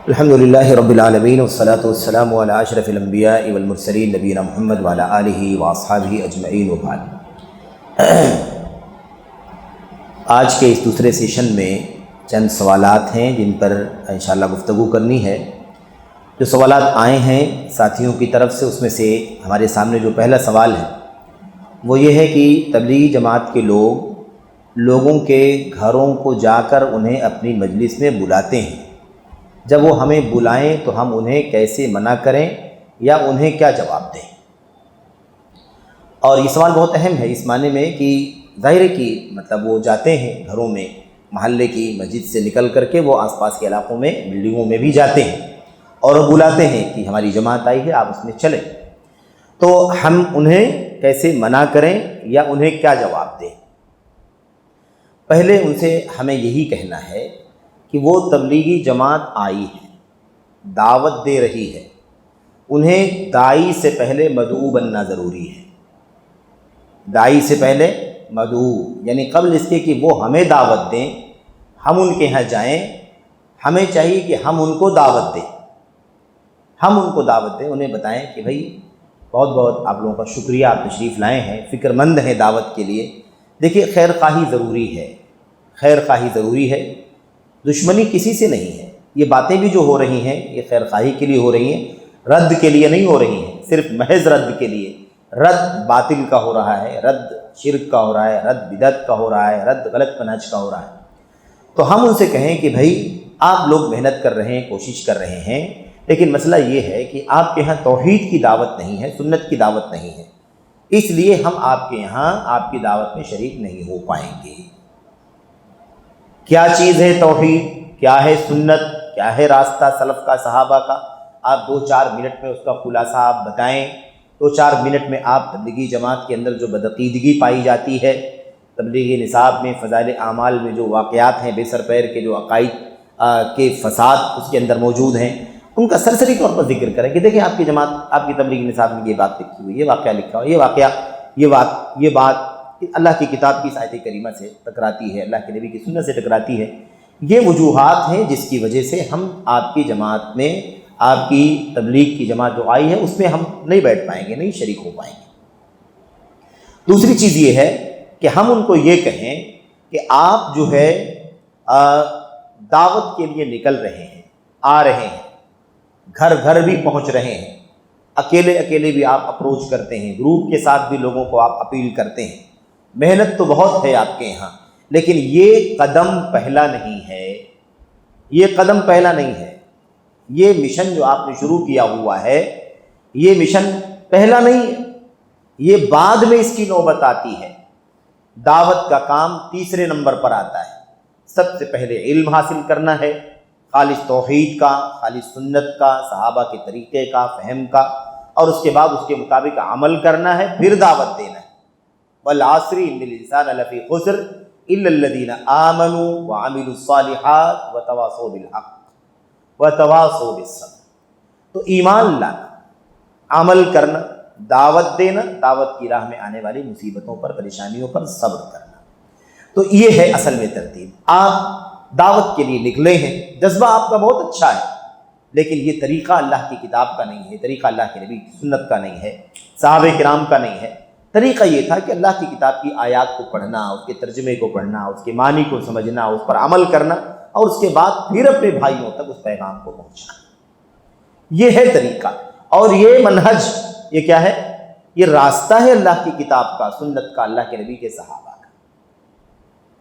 الحمدللہ رب العالمین والصلاة والسلام علی اشرف الانبیاء والمرسلین نبینا محمد وعلی آلہ واصحابہ اجمعین وبعد۔ آج کے اس دوسرے سیشن میں چند سوالات ہیں جن پر انشاءاللہ گفتگو کرنی ہے۔ جو سوالات آئے ہیں ساتھیوں کی طرف سے، اس میں سے ہمارے سامنے جو پہلا سوال ہے وہ یہ ہے کہ تبلیغی جماعت کے لوگوں کے گھروں کو جا کر انہیں اپنی مجلس میں بلاتے ہیں، جب وہ ہمیں بلائیں تو ہم انہیں کیسے منع کریں یا انہیں کیا جواب دیں؟ اور یہ سوال بہت اہم ہے اس معنی میں کہ ظاہر ہے کہ مطلب وہ جاتے ہیں گھروں میں، محلے کی مسجد سے نکل کر کے وہ آس پاس کے علاقوں میں بلڈنگوں میں بھی جاتے ہیں اور وہ بلاتے ہیں کہ ہماری جماعت آئی ہے، آپ اس میں چلیں۔ تو ہم انہیں کیسے منع کریں یا انہیں کیا جواب دیں؟ پہلے ان سے ہمیں یہی کہنا ہے کہ وہ تبلیغی جماعت آئی ہے، دعوت دے رہی ہے، انہیں داعی سے پہلے مدعو بننا ضروری ہے۔ داعی سے پہلے مدعو، یعنی قبل اس کے کہ وہ ہمیں دعوت دیں، ہم ان کے ہاں جائیں، ہمیں چاہیے کہ ہم ان کو دعوت دیں۔ ہم ان کو دعوت دیں، انہیں بتائیں کہ بھائی بہت بہت آپ لوگوں کا شکریہ، آپ تشریف لائے ہیں، فکر مند ہیں دعوت کے لیے۔ دیکھیے خیر خواہی ضروری ہے، خیر خواہی ضروری ہے، دشمنی کسی سے نہیں ہے۔ یہ باتیں بھی جو ہو رہی ہیں یہ خیر خواہی کے لیے ہو رہی ہیں، رد کے لیے نہیں ہو رہی ہیں، صرف محض رد کے لیے۔ رد باطل کا ہو رہا ہے، رد شرک کا ہو رہا ہے، رد بدعت کا ہو رہا ہے، رد غلط منہج کا ہو رہا ہے۔ تو ہم ان سے کہیں کہ بھائی آپ لوگ محنت کر رہے ہیں، کوشش کر رہے ہیں، لیکن مسئلہ یہ ہے کہ آپ کے یہاں توحید کی دعوت نہیں ہے، سنت کی دعوت نہیں ہے، اس لیے ہم آپ کے یہاں آپ کی دعوت میں شریک نہیں ہو پائیں گے۔ کیا چیز ہے توحید، کیا ہے سنت، کیا ہے راستہ سلف کا، صحابہ کا؟ آپ 2-4 منٹ میں اس کا خلاصہ آپ بتائیں۔ 2-4 منٹ میں آپ تبلیغی جماعت کے اندر جو بدعقیدگی پائی جاتی ہے، تبلیغی نصاب میں، فضائل اعمال میں جو واقعات ہیں، بے سر پیر کے جو عقائد کے فساد اس کے اندر موجود ہیں، ان کا سرسری طور پر ذکر کریں کہ دیکھیں آپ کی جماعت، آپ کی تبلیغی نصاب میں یہ بات لکھی ہوئی، یہ واقعہ لکھا ہوا، یہ واقعہ، یہ بات اللہ کی کتاب کی آیت کریمہ سے ٹکراتی ہے، اللہ کے نبی کی سنت سے ٹکراتی ہے۔ یہ وجوہات ہیں جس کی وجہ سے ہم آپ کی جماعت میں، آپ کی تبلیغ کی جماعت جو آئی ہے اس میں ہم نہیں بیٹھ پائیں گے، نہیں شریک ہو پائیں گے۔ دوسری چیز یہ ہے کہ ہم ان کو یہ کہیں کہ آپ جو ہے دعوت کے لیے نکل رہے ہیں، آ رہے ہیں، گھر گھر بھی پہنچ رہے ہیں، اکیلے بھی آپ اپروچ کرتے ہیں، گروپ کے ساتھ بھی لوگوں کو آپ اپیل کرتے ہیں۔ محنت تو بہت ہے آپ کے یہاں، لیکن یہ قدم پہلا نہیں ہے، یہ قدم پہلا نہیں ہے۔ یہ مشن جو آپ نے شروع کیا ہوا ہے، یہ مشن پہلا نہیں ہے، یہ بعد میں اس کی نوبت آتی ہے۔ دعوت کا کام تیسرے نمبر پر آتا ہے۔ سب سے پہلے علم حاصل کرنا ہے، خالص توحید کا، خالص سنت کا، صحابہ کے طریقے کا، فہم کا، اور اس کے بعد اس کے مطابق عمل کرنا ہے، پھر دعوت دینا ہے۔ والعصر ان الانسان لفی خسر الا الذین آمنوا وعملوا الصالحات وتواصوا بالحق وتواصوا بالصبر۔ تو ایمان لانا، عمل کرنا، دعوت دینا، دعوت کی راہ میں آنے والی مصیبتوں پر، پریشانیوں پر صبر کرنا۔ تو یہ ہے اصل میں ترتیب۔ آپ دعوت کے لیے نکلے ہیں، جذبہ آپ کا بہت اچھا ہے، لیکن یہ طریقہ اللہ کی کتاب کا نہیں ہے، طریقہ اللہ کے نبی کی سنت کا نہیں ہے، صحابہ کرام کا نہیں ہے۔ طریقہ یہ تھا کہ اللہ کی کتاب کی آیات کو پڑھنا، اس کے ترجمے کو پڑھنا، اس کے معنی کو سمجھنا، اس پر عمل کرنا، اور اس کے بعد پھر اپنے بھائیوں تک اس پیغام کو پہنچانا۔ یہ ہے طریقہ، اور یہ منہج، یہ کیا ہے؟ یہ راستہ ہے اللہ کی کتاب کا، سنت کا، اللہ کے نبی کے صحابہ کا۔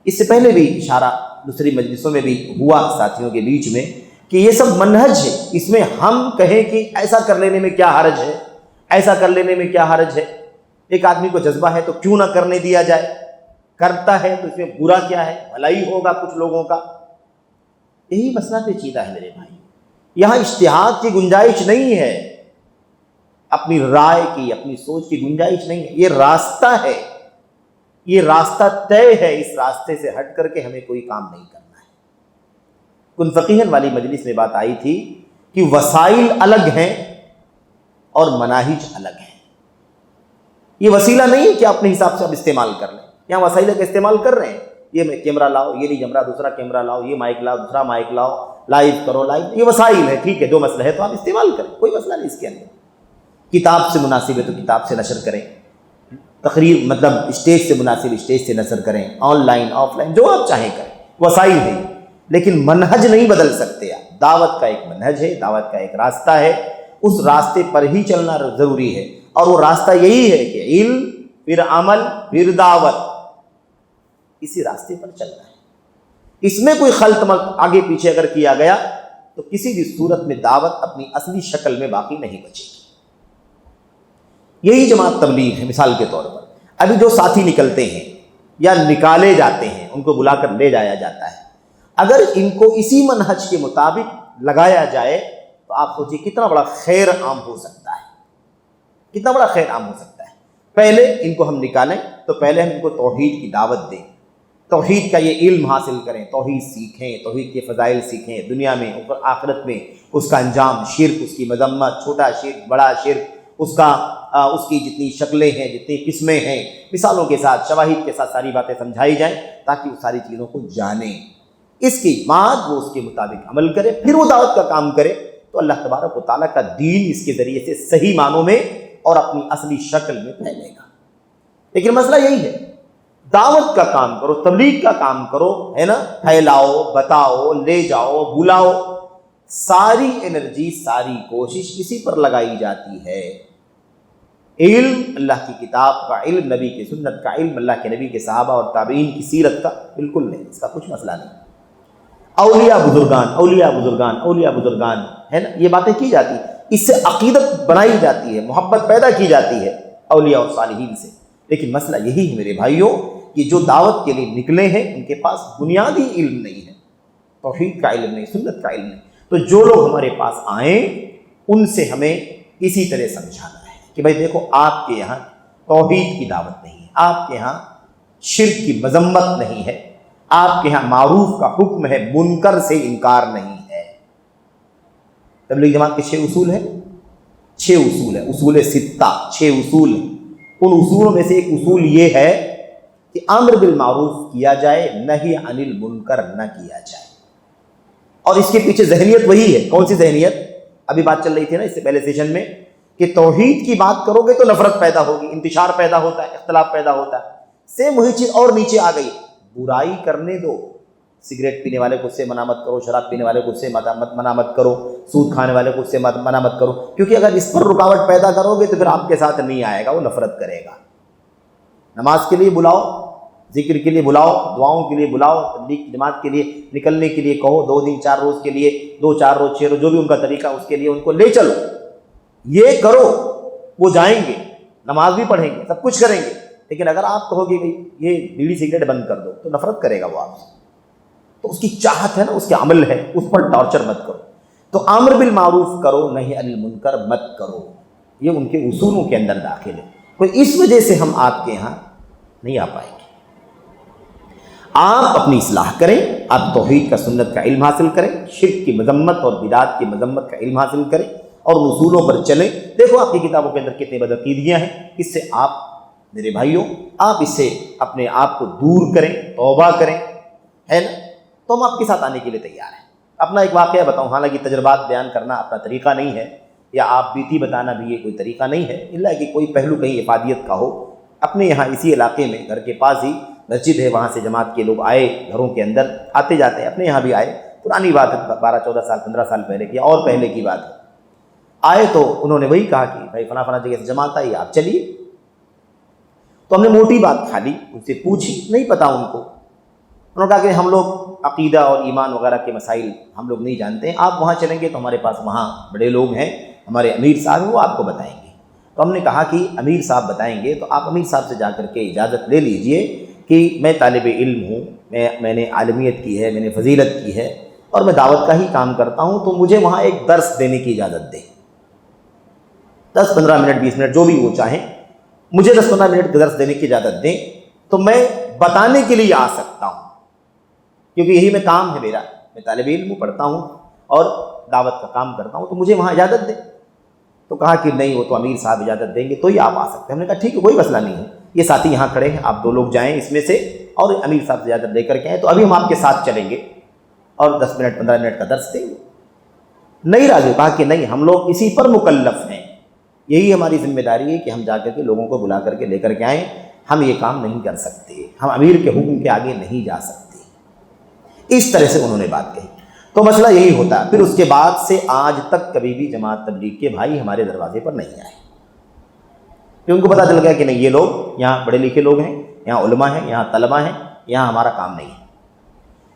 اس سے پہلے بھی اشارہ دوسری مجلسوں میں بھی ہوا ساتھیوں کے بیچ میں کہ یہ سب منہج ہے، اس میں ہم کہیں کہ ایسا کر لینے میں کیا حرج ہے، ایسا کر لینے میں کیا حرج ہے۔ ایک آدمی کو جذبہ ہے تو کیوں نہ کرنے دیا جائے، کرتا ہے تو اس میں برا کیا ہے، بھلائی ہوگا کچھ لوگوں کا۔ یہی مسئلہ پیچیدہ ہے میرے بھائی، یہاں اجتہاد کی گنجائش نہیں ہے، اپنی رائے کی، اپنی سوچ کی گنجائش نہیں ہے۔ یہ راستہ ہے، یہ راستہ طے ہے، اس راستے سے ہٹ کر کے ہمیں کوئی کام نہیں کرنا ہے۔ کن فقیہن والی مجلس میں بات آئی تھی کہ وسائل الگ ہیں اور مناہج الگ ہیں۔ یہ وسیلہ نہیں ہے کہ اپنے حساب سے آپ استعمال کر لیں، یہاں وسائل کا استعمال کر رہے ہیں، یہ کیمرہ لاؤ، یہ نہیں جمرہ، دوسرا کیمرہ لاؤ، یہ مائک لاؤ، دوسرا مائک لاؤ، لائیو کرو، لائیو یہ وسائل ہے، ٹھیک ہے، جو مسئلہ ہے تو آپ استعمال کریں، کوئی مسئلہ نہیں اس کے اندر۔ کتاب سے مناسب ہے تو کتاب سے نشر کریں، تقریر مطلب اسٹیج سے مناسب اسٹیج سے نشر کریں، آن لائن آف لائن جو آپ چاہیں کریں، وسائل ہیں، لیکن منہج نہیں بدل سکتے آپ۔ دعوت کا ایک منہج ہے، دعوت کا ایک راستہ ہے، اس راستے پر ہی چلنا ضروری ہے، اور وہ راستہ یہی ہے کہ علم پھر عمل پھر دعوت، اسی راستے پر چلنا ہے۔ اس میں کوئی خلط ملط آگے پیچھے اگر کیا گیا تو کسی بھی صورت میں دعوت اپنی اصلی شکل میں باقی نہیں بچے گی۔ یہی جماعت تبلیغ ہے۔ مثال کے طور پر ابھی جو ساتھی نکلتے ہیں یا نکالے جاتے ہیں، ان کو بلا کر لے جایا جاتا ہے، اگر ان کو اسی منہج کے مطابق لگایا جائے تو آپ سوچیے کتنا بڑا خیر عام ہو سکتا ہے، کتنا بڑا خیر عام ہو سکتا ہے۔ پہلے ان کو ہم نکالیں تو پہلے ہم ان کو توحید کی دعوت دیں، توحید کا یہ علم حاصل کریں، توحید سیکھیں، توحید کے فضائل سیکھیں، دنیا میں اور آخرت میں اس کا انجام، شرک، اس کی مذمت، چھوٹا شرک بڑا شرک، اس کی جتنی شکلیں ہیں، جتنی قسمیں ہیں، مثالوں کے ساتھ، شواہد کے ساتھ ساری باتیں سمجھائی جائیں تاکہ وہ ساری چیزوں کو جانیں۔ اس کے بعد وہ اس کے مطابق عمل کرے، پھر وہ دعوت کا کام کرے، تو اللہ تبارک و تعالیٰ کا دین اس کے ذریعے سے صحیح معنوں میں اور اپنی اصلی شکل میں پھیلے گا۔ لیکن مسئلہ یہی ہے، دعوت کا کام کرو، تبلیغ کا کام کرو، ہے نا، پھیلاؤ، بتاؤ، لے جاؤ، بلاؤ، ساری انرجی، ساری کوشش اسی پر لگائی جاتی ہے۔ علم اللہ کی کتاب کا علم، نبی کی سنت کا علم، اللہ کے نبی کے صحابہ اور تابعین کی سیرت کا بالکل نہیں، اس کا کچھ مسئلہ نہیں۔ اولیاء بزرگان، اولیاء بزرگان، اولیاء بزرگان، ہے نا، یہ باتیں کی جاتی ہیں، اس سے عقیدت بنائی جاتی ہے، محبت پیدا کی جاتی ہے اولیاء اور صالحین سے۔ لیکن مسئلہ یہی ہے میرے بھائیوں کہ جو دعوت کے لیے نکلے ہیں ان کے پاس بنیادی علم نہیں ہے، توحید کا علم نہیں، سنت کا علم نہیں۔ تو جو لوگ ہمارے پاس آئیں ان سے ہمیں اسی طرح سمجھانا ہے کہ بھائی دیکھو، آپ کے یہاں توحید کی دعوت نہیں ہے، آپ کے یہاں شرک کی مذمت نہیں ہے، آپ کے یہاں معروف کا حکم ہے، منکر سے انکار نہیں ہے۔ تبلیغ جماعت کے 6 اصول ہیں، 6 اصول ہیں، اصول 6، 6 اصول ہیں۔ ان اصولوں میں سے ایک اصول یہ ہے کہ امر بالمعروف کیا جائے، نہی عن المنکر نہ کیا جائے۔ اور اس کے پیچھے ذہنیت وہی ہے، کون سی ذہنیت؟ ابھی بات چل رہی تھی نا اس سے پہلے سیشن میں کہ توحید کی بات کرو گے تو نفرت پیدا ہوگی، انتشار پیدا ہوتا ہے، اختلاف پیدا ہوتا ہے۔ سیم وہی چیز اور نیچے آ گئی، برائی کرنے دو، سگریٹ پینے والے کو اس سے منع مت کرو، شراب پینے والے کو اس سے منع مت کرو، سود کھانے والے کو اس سے منع مت کرو، کیونکہ اگر اس پر رکاوٹ پیدا کرو گے تو پھر آپ کے ساتھ نہیں آئے گا، وہ نفرت کرے گا۔ نماز کے لیے بلاؤ، ذکر کے لیے بلاؤ، دعاؤں کے لیے بلاؤ، تبلیغ جماعت کے لیے نکلنے کے لیے کہو، 2 دن 4 روز کے لیے، 2 4 روز 6 روز جو بھی ان کا طریقہ، اس کے لیے ان کو لے چلو، یہ کرو، وہ جائیں گے، نماز بھی پڑھیں گے، سب کچھ کریں گے۔ لیکن اگر آپ کہو گے کہ یہ بیڑی سگریٹ بند کر دو تو نفرت کرے گا وہ آپ سے۔ تو اس کی چاہت ہے نا، اس کے عمل ہے، اس پر ٹارچر مت کرو۔ تو امر بالمعروف کرو، نہی عن المنکر مت کرو، یہ ان کے اصولوں کے اندر داخل ہے۔ تو اس وجہ سے ہم آپ کے یہاں نہیں آ پائیں گے۔ آپ اپنی اصلاح کریں، آپ توحید کا سنت کا علم حاصل کریں، شرک کی مذمت اور بدعات کی مذمت کا علم حاصل کریں اور اصولوں پر چلیں۔ دیکھو آپ کی کتابوں کے اندر کتنے بدعقیدگیاں ہیں، اس سے آپ میرے بھائیوں، آپ اس سے اپنے آپ کو دور کریں، توبہ کریں، ہے نا، تو ہم آپ کے ساتھ آنے کے لیے تیار ہیں۔ اپنا ایک واقعہ بتاؤں، حالانکہ تجربات بیان کرنا اپنا طریقہ نہیں ہے، یا آپ بیتی بتانا بھی یہ کوئی طریقہ نہیں ہے، اللہ کہ کوئی پہلو کہیں افادیت کا ہو۔ اپنے یہاں اسی علاقے میں گھر کے پاس ہی مسجد ہے، وہاں سے جماعت کے لوگ آئے، گھروں کے اندر آتے جاتے ہیں، اپنے یہاں بھی آئے، پرانی بات ہے، 12 14 سال 15 سال پہلے کی اور پہلے کی بات ہے۔ آئے تو انہوں نے وہی کہا کہ بھائی فلاں فلاں جگہ سے جماعت آئی، آپ چلیے۔ تو ہم نے موٹی بات کھا لی، ان سے پوچھی، نہیں پتا ان کو۔ انہوں نے کہا کہ ہم لوگ عقیدہ اور ایمان وغیرہ کے مسائل ہم لوگ نہیں جانتے ہیں، آپ وہاں چلیں گے تو ہمارے پاس وہاں بڑے لوگ ہیں، ہمارے امیر صاحب ہیں، وہ آپ کو بتائیں گے۔ تو ہم نے کہا کہ امیر صاحب بتائیں گے تو آپ امیر صاحب سے جا کر کے اجازت لے لیجئے کہ میں طالب علم ہوں، میں نے عالمیت کی ہے، میں نے فضیلت کی ہے اور میں دعوت کا ہی کام کرتا ہوں، تو مجھے وہاں ایک درس دینے کی اجازت دیں، 10 15 منٹ 20 منٹ جو بھی وہ چاہیں، مجھے 10 15 منٹ درس دینے کی اجازت دیں تو میں بتانے کے لیے آ سکتا ہوں، کیونکہ یہی میں کام ہے میرا، میں طالب علم ہوں، پڑھتا ہوں اور دعوت کا کام کرتا ہوں، تو مجھے وہاں اجازت دیں۔ تو کہا کہ نہیں، وہ تو امیر صاحب اجازت دیں گے تو ہی آپ آ سکتے ہیں۔ ہم نے کہا ٹھیک ہے، کوئی مسئلہ نہیں ہے، یہ ساتھی یہاں کھڑے ہیں، آپ 2 لوگ جائیں اس میں سے اور امیر صاحب سے اجازت لے کر کے آئیں، تو ابھی ہم آپ کے ساتھ چلیں گے۔ اور 10 منٹ 15 منٹ کا درس دیں گے. نہیں راضی, کہا کہ نہیں, ہم لوگ اسی پر مکلف ہیں, یہی ہماری ذمہ داری ہے کہ ہم جا کر کے لوگوں کو بلا کر کے لے کر کے آئیں, ہم یہ کام نہیں کر سکتے, ہم امیر کے حکم کے آگے نہیں جا سکتے. اس طرح سے انہوں نے بات کہی. تو مسئلہ یہی ہوتا ہے. پھر اس کے بعد سے آج تک کبھی بھی جماعت تبلیغ کے بھائی ہمارے دروازے پر نہیں آئے, کہ ان کو پتہ چل گیا کہ نہیں, یہ لوگ یہاں پڑھے لکھے لوگ ہیں, یہاں علماء ہیں, یہاں طلباء ہیں, یہاں ہمارا کام نہیں ہے.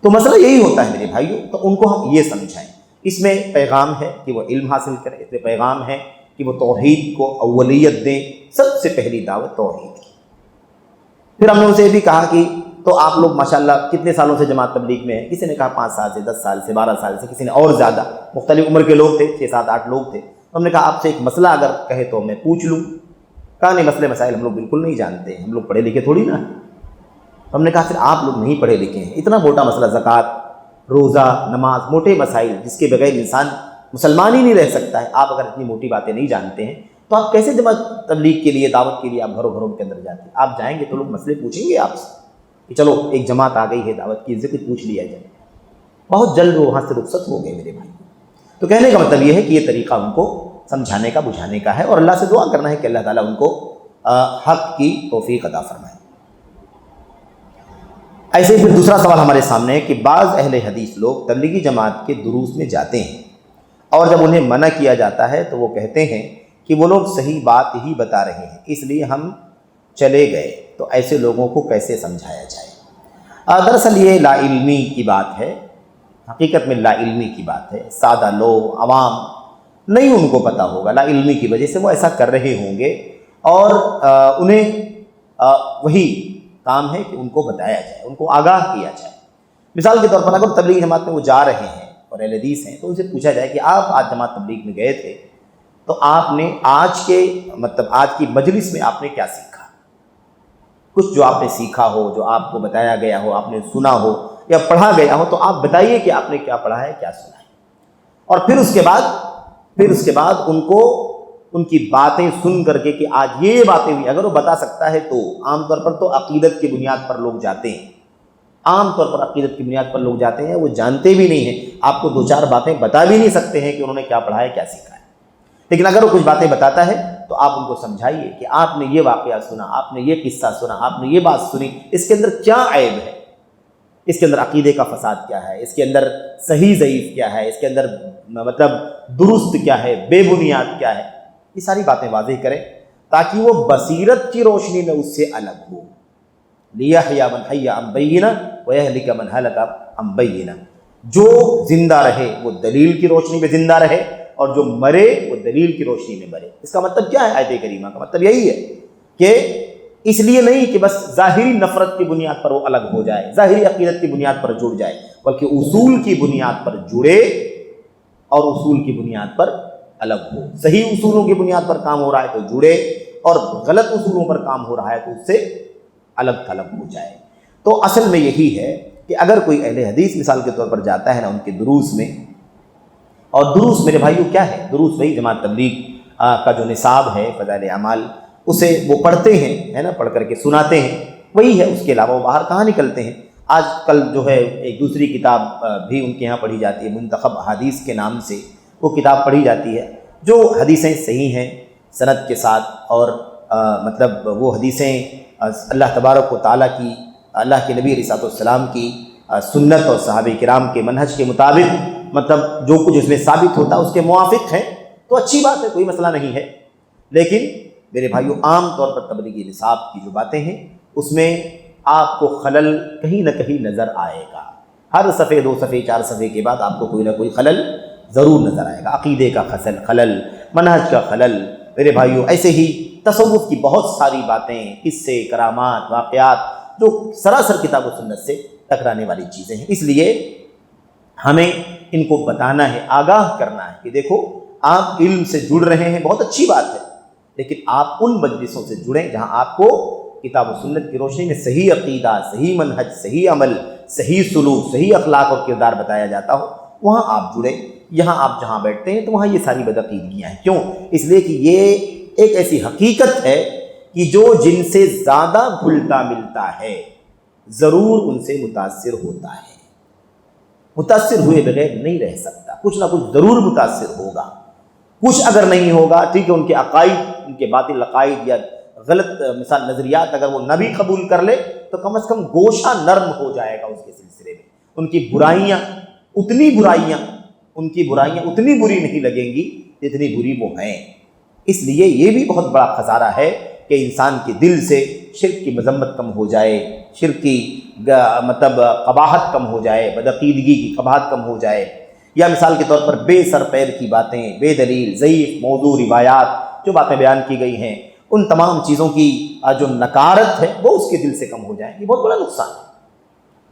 تو مسئلہ یہی ہوتا ہے میرے بھائیوں. تو ان کو ہم یہ سمجھائیں, اس میں پیغام ہے کہ وہ علم حاصل کریں, اس میں پیغام ہے کہ وہ توحید کو اولیت دیں, سب سے پہلی دعوت توحید کی. پھر ہم نے اسے بھی کہا کہ تو آپ لوگ ماشاءاللہ کتنے سالوں سے جماعت تبلیغ میں ہیں؟ کسی نے کہا 5 سال سے, 10 سال سے, 12 سال سے, کسی نے اور زیادہ, مختلف عمر کے لوگ تھے, 6 7 8 لوگ تھے. ہم نے کہا آپ سے ایک مسئلہ اگر کہے تو میں پوچھ لوں. کہا نہیں, مسئلے مسائل ہم لوگ بالکل نہیں جانتے ہیں, ہم لوگ پڑھے لکھے تھوڑی نا. ہم نے کہا پھر آپ لوگ نہیں پڑھے لکھے ہیں, اتنا موٹا مسئلہ زکوٰۃ, روزہ, نماز, موٹے مسائل جس کے بغیر انسان مسلمان ہی نہیں رہ سکتا ہے, آپ اگر اتنی موٹی باتیں نہیں جانتے ہیں تو آپ کیسے جماعت تبلیغ کے لیے, دعوت کے لیے آپ گھروں گھروں کے اندر جاتے ہیں؟ آپ جائیں گے تو لوگ مسئلے پوچھیں گے آپ سے کہ چلو ایک جماعت آ گئی ہے, دعوت کی ذکر پوچھ لیا جائے. بہت جلد وہ وہاں سے رخصت ہو گئے میرے بھائی. تو کہنے کا مطلب یہ ہے کہ یہ طریقہ ان کو سمجھانے کا, بجھانے کا ہے, اور اللہ سے دعا کرنا ہے کہ اللہ تعالیٰ ان کو حق کی توفیق عطا فرمائے. ایسے ہی پھر دوسرا سوال ہمارے سامنے ہے کہ بعض اہل حدیث لوگ تبلیغی جماعت کے دروس میں جاتے ہیں, اور جب انہیں منع کیا جاتا ہے تو وہ کہتے ہیں کہ وہ لوگ صحیح بات ہی بتا رہے ہیں, اس لیے ہم چلے گئے. تو ایسے لوگوں کو کیسے سمجھایا جائے؟ دراصل یہ لا علمی کی بات ہے, حقیقت میں لا علمی کی بات ہے. سادہ لوگ, عوام نہیں ان کو پتہ ہوگا, لا علمی کی وجہ سے وہ ایسا کر رہے ہوں گے, اور انہیں وہی کام ہے کہ ان کو بتایا جائے, ان کو آگاہ کیا جائے. مثال کے طور پر اگر تبلیغ جماعت میں وہ جا رہے ہیں اور اہل حدیث ہیں, تو ان سے پوچھا جائے کہ آپ آج جماعت تبلیغ میں گئے تھے, تو آپ نے آج کی مجلس میں آپ نے کیا سیکھا؟ کچھ جو آپ نے سیکھا ہو, جو آپ کو بتایا گیا ہو, آپ نے سنا ہو یا پڑھا گیا ہو, تو آپ بتائیے کہ آپ نے کیا پڑھا ہے, کیا سنا ہے. اور پھر اس کے بعد ان کو ان کی باتیں سن کر کے کہ آج یہ باتیں ہوئی, اگر وہ بتا سکتا ہے تو. عام طور پر تو عقیدت کی بنیاد پر لوگ جاتے ہیں, عقیدت کی بنیاد پر لوگ جاتے ہیں, وہ جانتے بھی نہیں ہیں, آپ کو 2 4 باتیں بتا بھی نہیں سکتے ہیں کہ انہوں نے کیا پڑھا ہے, کیا سیکھا ہے. لیکن اگر وہ کچھ باتیں بتاتا ہے تو آپ ان کو سمجھائیے کہ آپ نے یہ واقعہ سنا, آپ نے یہ قصہ سنا, آپ نے یہ بات سنی, اس کے اندر کیا عیب ہے, اس کے اندر عقیدے کا فساد کیا ہے, اس کے اندر صحیح ضعیف کیا ہے, اس کے اندر مطلب درست کیا ہے, بے بنیاد کیا ہے. یہ ساری باتیں واضح کریں تاکہ وہ بصیرت کی روشنی میں اس سے الگ ہو. لیحییٰ من حی عن بینہ ویہلک من ہلک عن بینہ. جو زندہ رہے وہ دلیل کی روشنی میں زندہ رہے, اور جو مرے وہ دلیل کی روشنی میں مرے. اس کا مطلب کیا ہے؟ آیت کریمہ کا مطلب یہی ہے کہ اس لیے نہیں کہ بس ظاہری نفرت کی بنیاد پر وہ الگ ہو جائے, ظاہری عقیدت کی بنیاد پر جڑ جائے, بلکہ اصول کی بنیاد پر جڑے اور اصول کی بنیاد پر الگ ہو. صحیح اصولوں کی بنیاد پر کام ہو رہا ہے تو جڑے, اور غلط اصولوں پر کام ہو رہا ہے تو اس سے الگ تھلگ ہو جائے. تو اصل میں یہی ہے کہ اگر کوئی اہل حدیث مثال کے طور پر جاتا ہے نا ان کے دروس میں, اور دروس میرے بھائیوں کیا ہے, دروس وہی جماعت تبلیغ کا جو نصاب ہے فضائل اعمال, اسے وہ پڑھتے ہیں, ہے نا, پڑھ کر کے سناتے ہیں, وہی ہے. اس کے علاوہ وہ باہر کہاں نکلتے ہیں. آج کل جو ہے ایک دوسری کتاب بھی ان کے یہاں پڑھی جاتی ہے, منتخب احادیث کے نام سے وہ کتاب پڑھی جاتی ہے, جو حدیثیں صحیح ہیں سند کے ساتھ, اور مطلب وہ حدیثیں اللہ تبارک و تعالیٰ کی, اللہ کے نبی علیہ الصلوۃ والسلام کی سنت اور صحابہ کرام کے منہج کے مطابق, مطلب جو کچھ اس میں ثابت ہوتا ہے اس کے موافق ہیں, تو اچھی بات ہے, کوئی مسئلہ نہیں ہے. لیکن میرے بھائیوں عام طور پر تبلیغی نصاب کی جو باتیں ہیں اس میں آپ کو خلل کہیں نہ کہیں نظر آئے گا. ہر صفحے 2 صفحے 4 صفحے کے بعد آپ کو کوئی نہ کوئی خلل ضرور نظر آئے گا. عقیدے کا خلل, منہج کا خلل. میرے بھائیوں ایسے ہی تصوف کی بہت ساری باتیں, قصے, کرامات, واقعات جو سراسر کتاب و سنت سے ٹکرانے والی چیزیں ہیں. اس لیے ہمیں ان کو بتانا ہے, آگاہ کرنا ہے کہ دیکھو آپ علم سے جڑ رہے ہیں, بہت اچھی بات ہے, لیکن آپ ان مجلسوں سے جڑیں جہاں آپ کو کتاب و سنت کی روشنی میں صحیح عقیدہ, صحیح منہج, صحیح عمل, صحیح سلوک, صحیح اخلاق اور کردار بتایا جاتا ہو, وہاں آپ جڑیں. یہاں آپ جہاں بیٹھتے ہیں تو وہاں یہ ساری بدعقیدگیاں ہیں. کیوں؟ اس لیے کہ یہ ایک ایسی حقیقت ہے کہ جو جن سے زیادہ گھلتا ملتا ہے ضرور ان سے متاثر ہوتا ہے. متاثر ہوئے بغیر نہیں رہ سکتا، کچھ نہ کچھ ضرور متاثر ہوگا۔ کچھ اگر نہیں ہوگا، ٹھیک ہے، ان کے عقائد، ان کے باطل عقائد یا غلط مثال نظریات اگر وہ نہ بھی قبول کر لے تو کم از کم گوشہ نرم ہو جائے گا اس کے سلسلے میں۔ ان کی برائیاں اتنی بری نہیں لگیں گی جتنی بری وہ ہیں۔ اس لیے یہ بھی بہت بڑا خسارہ ہے کہ انسان کے دل سے شرک کی مذمت کم ہو جائے، شرک کی قباحت کم ہو جائے، بدعقیدگی کی قباحت کم ہو جائے، یا مثال کے طور پر بے سر پیر کی باتیں، بے دلیل ضعیف موضوع روایات جو باتیں بیان کی گئی ہیں، ان تمام چیزوں کی جو نکارت ہے وہ اس کے دل سے کم ہو جائے گی۔ بہت بڑا نقصان ہے،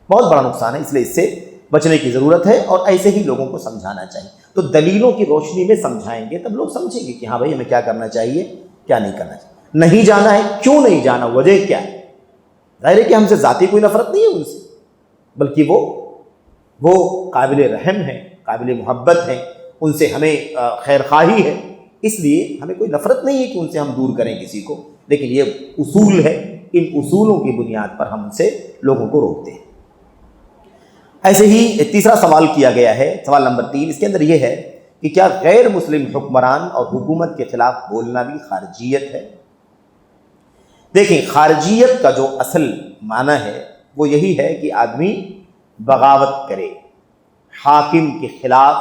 بہت بڑا نقصان ہے، اس لیے اس سے بچنے کی ضرورت ہے، اور ایسے ہی لوگوں کو سمجھانا چاہیے۔ تو دلیلوں کی روشنی میں سمجھائیں گے تب لوگ سمجھیں گے کہ ہاں بھائی ہمیں کیا کرنا چاہیے، کیا نہیں کرنا چاہیے۔ نہیں جانا ہے، کیوں نہیں جانا، وجہ کیا ہے؟ ظاہر ہے کہ ہم سے ذاتی کوئی نفرت نہیں ہے ان سے، بلکہ وہ قابل رحم ہیں، قابل محبت ہیں، ان سے ہمیں خیر خواہی ہے، اس لیے ہمیں کوئی نفرت نہیں ہے کہ ان سے ہم دور کریں کسی کو، لیکن یہ اصول ہے، ان اصولوں کی بنیاد پر ہم ان سے لوگوں کو روکتے ہیں۔ ایسے ہی تیسرا سوال کیا گیا ہے، سوال نمبر 3، اس کے اندر یہ ہے کہ کیا غیر مسلم حکمران اور حکومت کے خلاف بولنا بھی خارجیت ہے؟ دیکھیں، خارجیت کا جو اصل معنی ہے وہ یہی ہے کہ آدمی بغاوت کرے، حاکم کے خلاف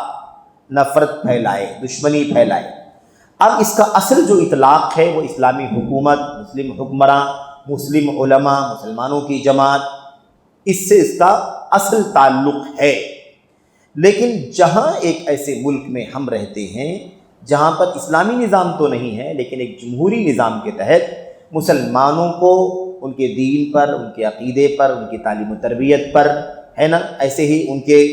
نفرت پھیلائے، دشمنی پھیلائے۔ اب اس کا اصل جو اطلاق ہے وہ اسلامی حکومت، مسلم حکمراں، مسلم علماء، مسلمانوں کی جماعت، اس سے اس کا اصل تعلق ہے۔ لیکن جہاں ایک ایسے ملک میں ہم رہتے ہیں جہاں پر اسلامی نظام تو نہیں ہے لیکن ایک جمہوری نظام کے تحت مسلمانوں کو ان کے دین پر، ان کے عقیدے پر، ان کی تعلیم و تربیت پر، ہے نا، ایسے ہی ان کے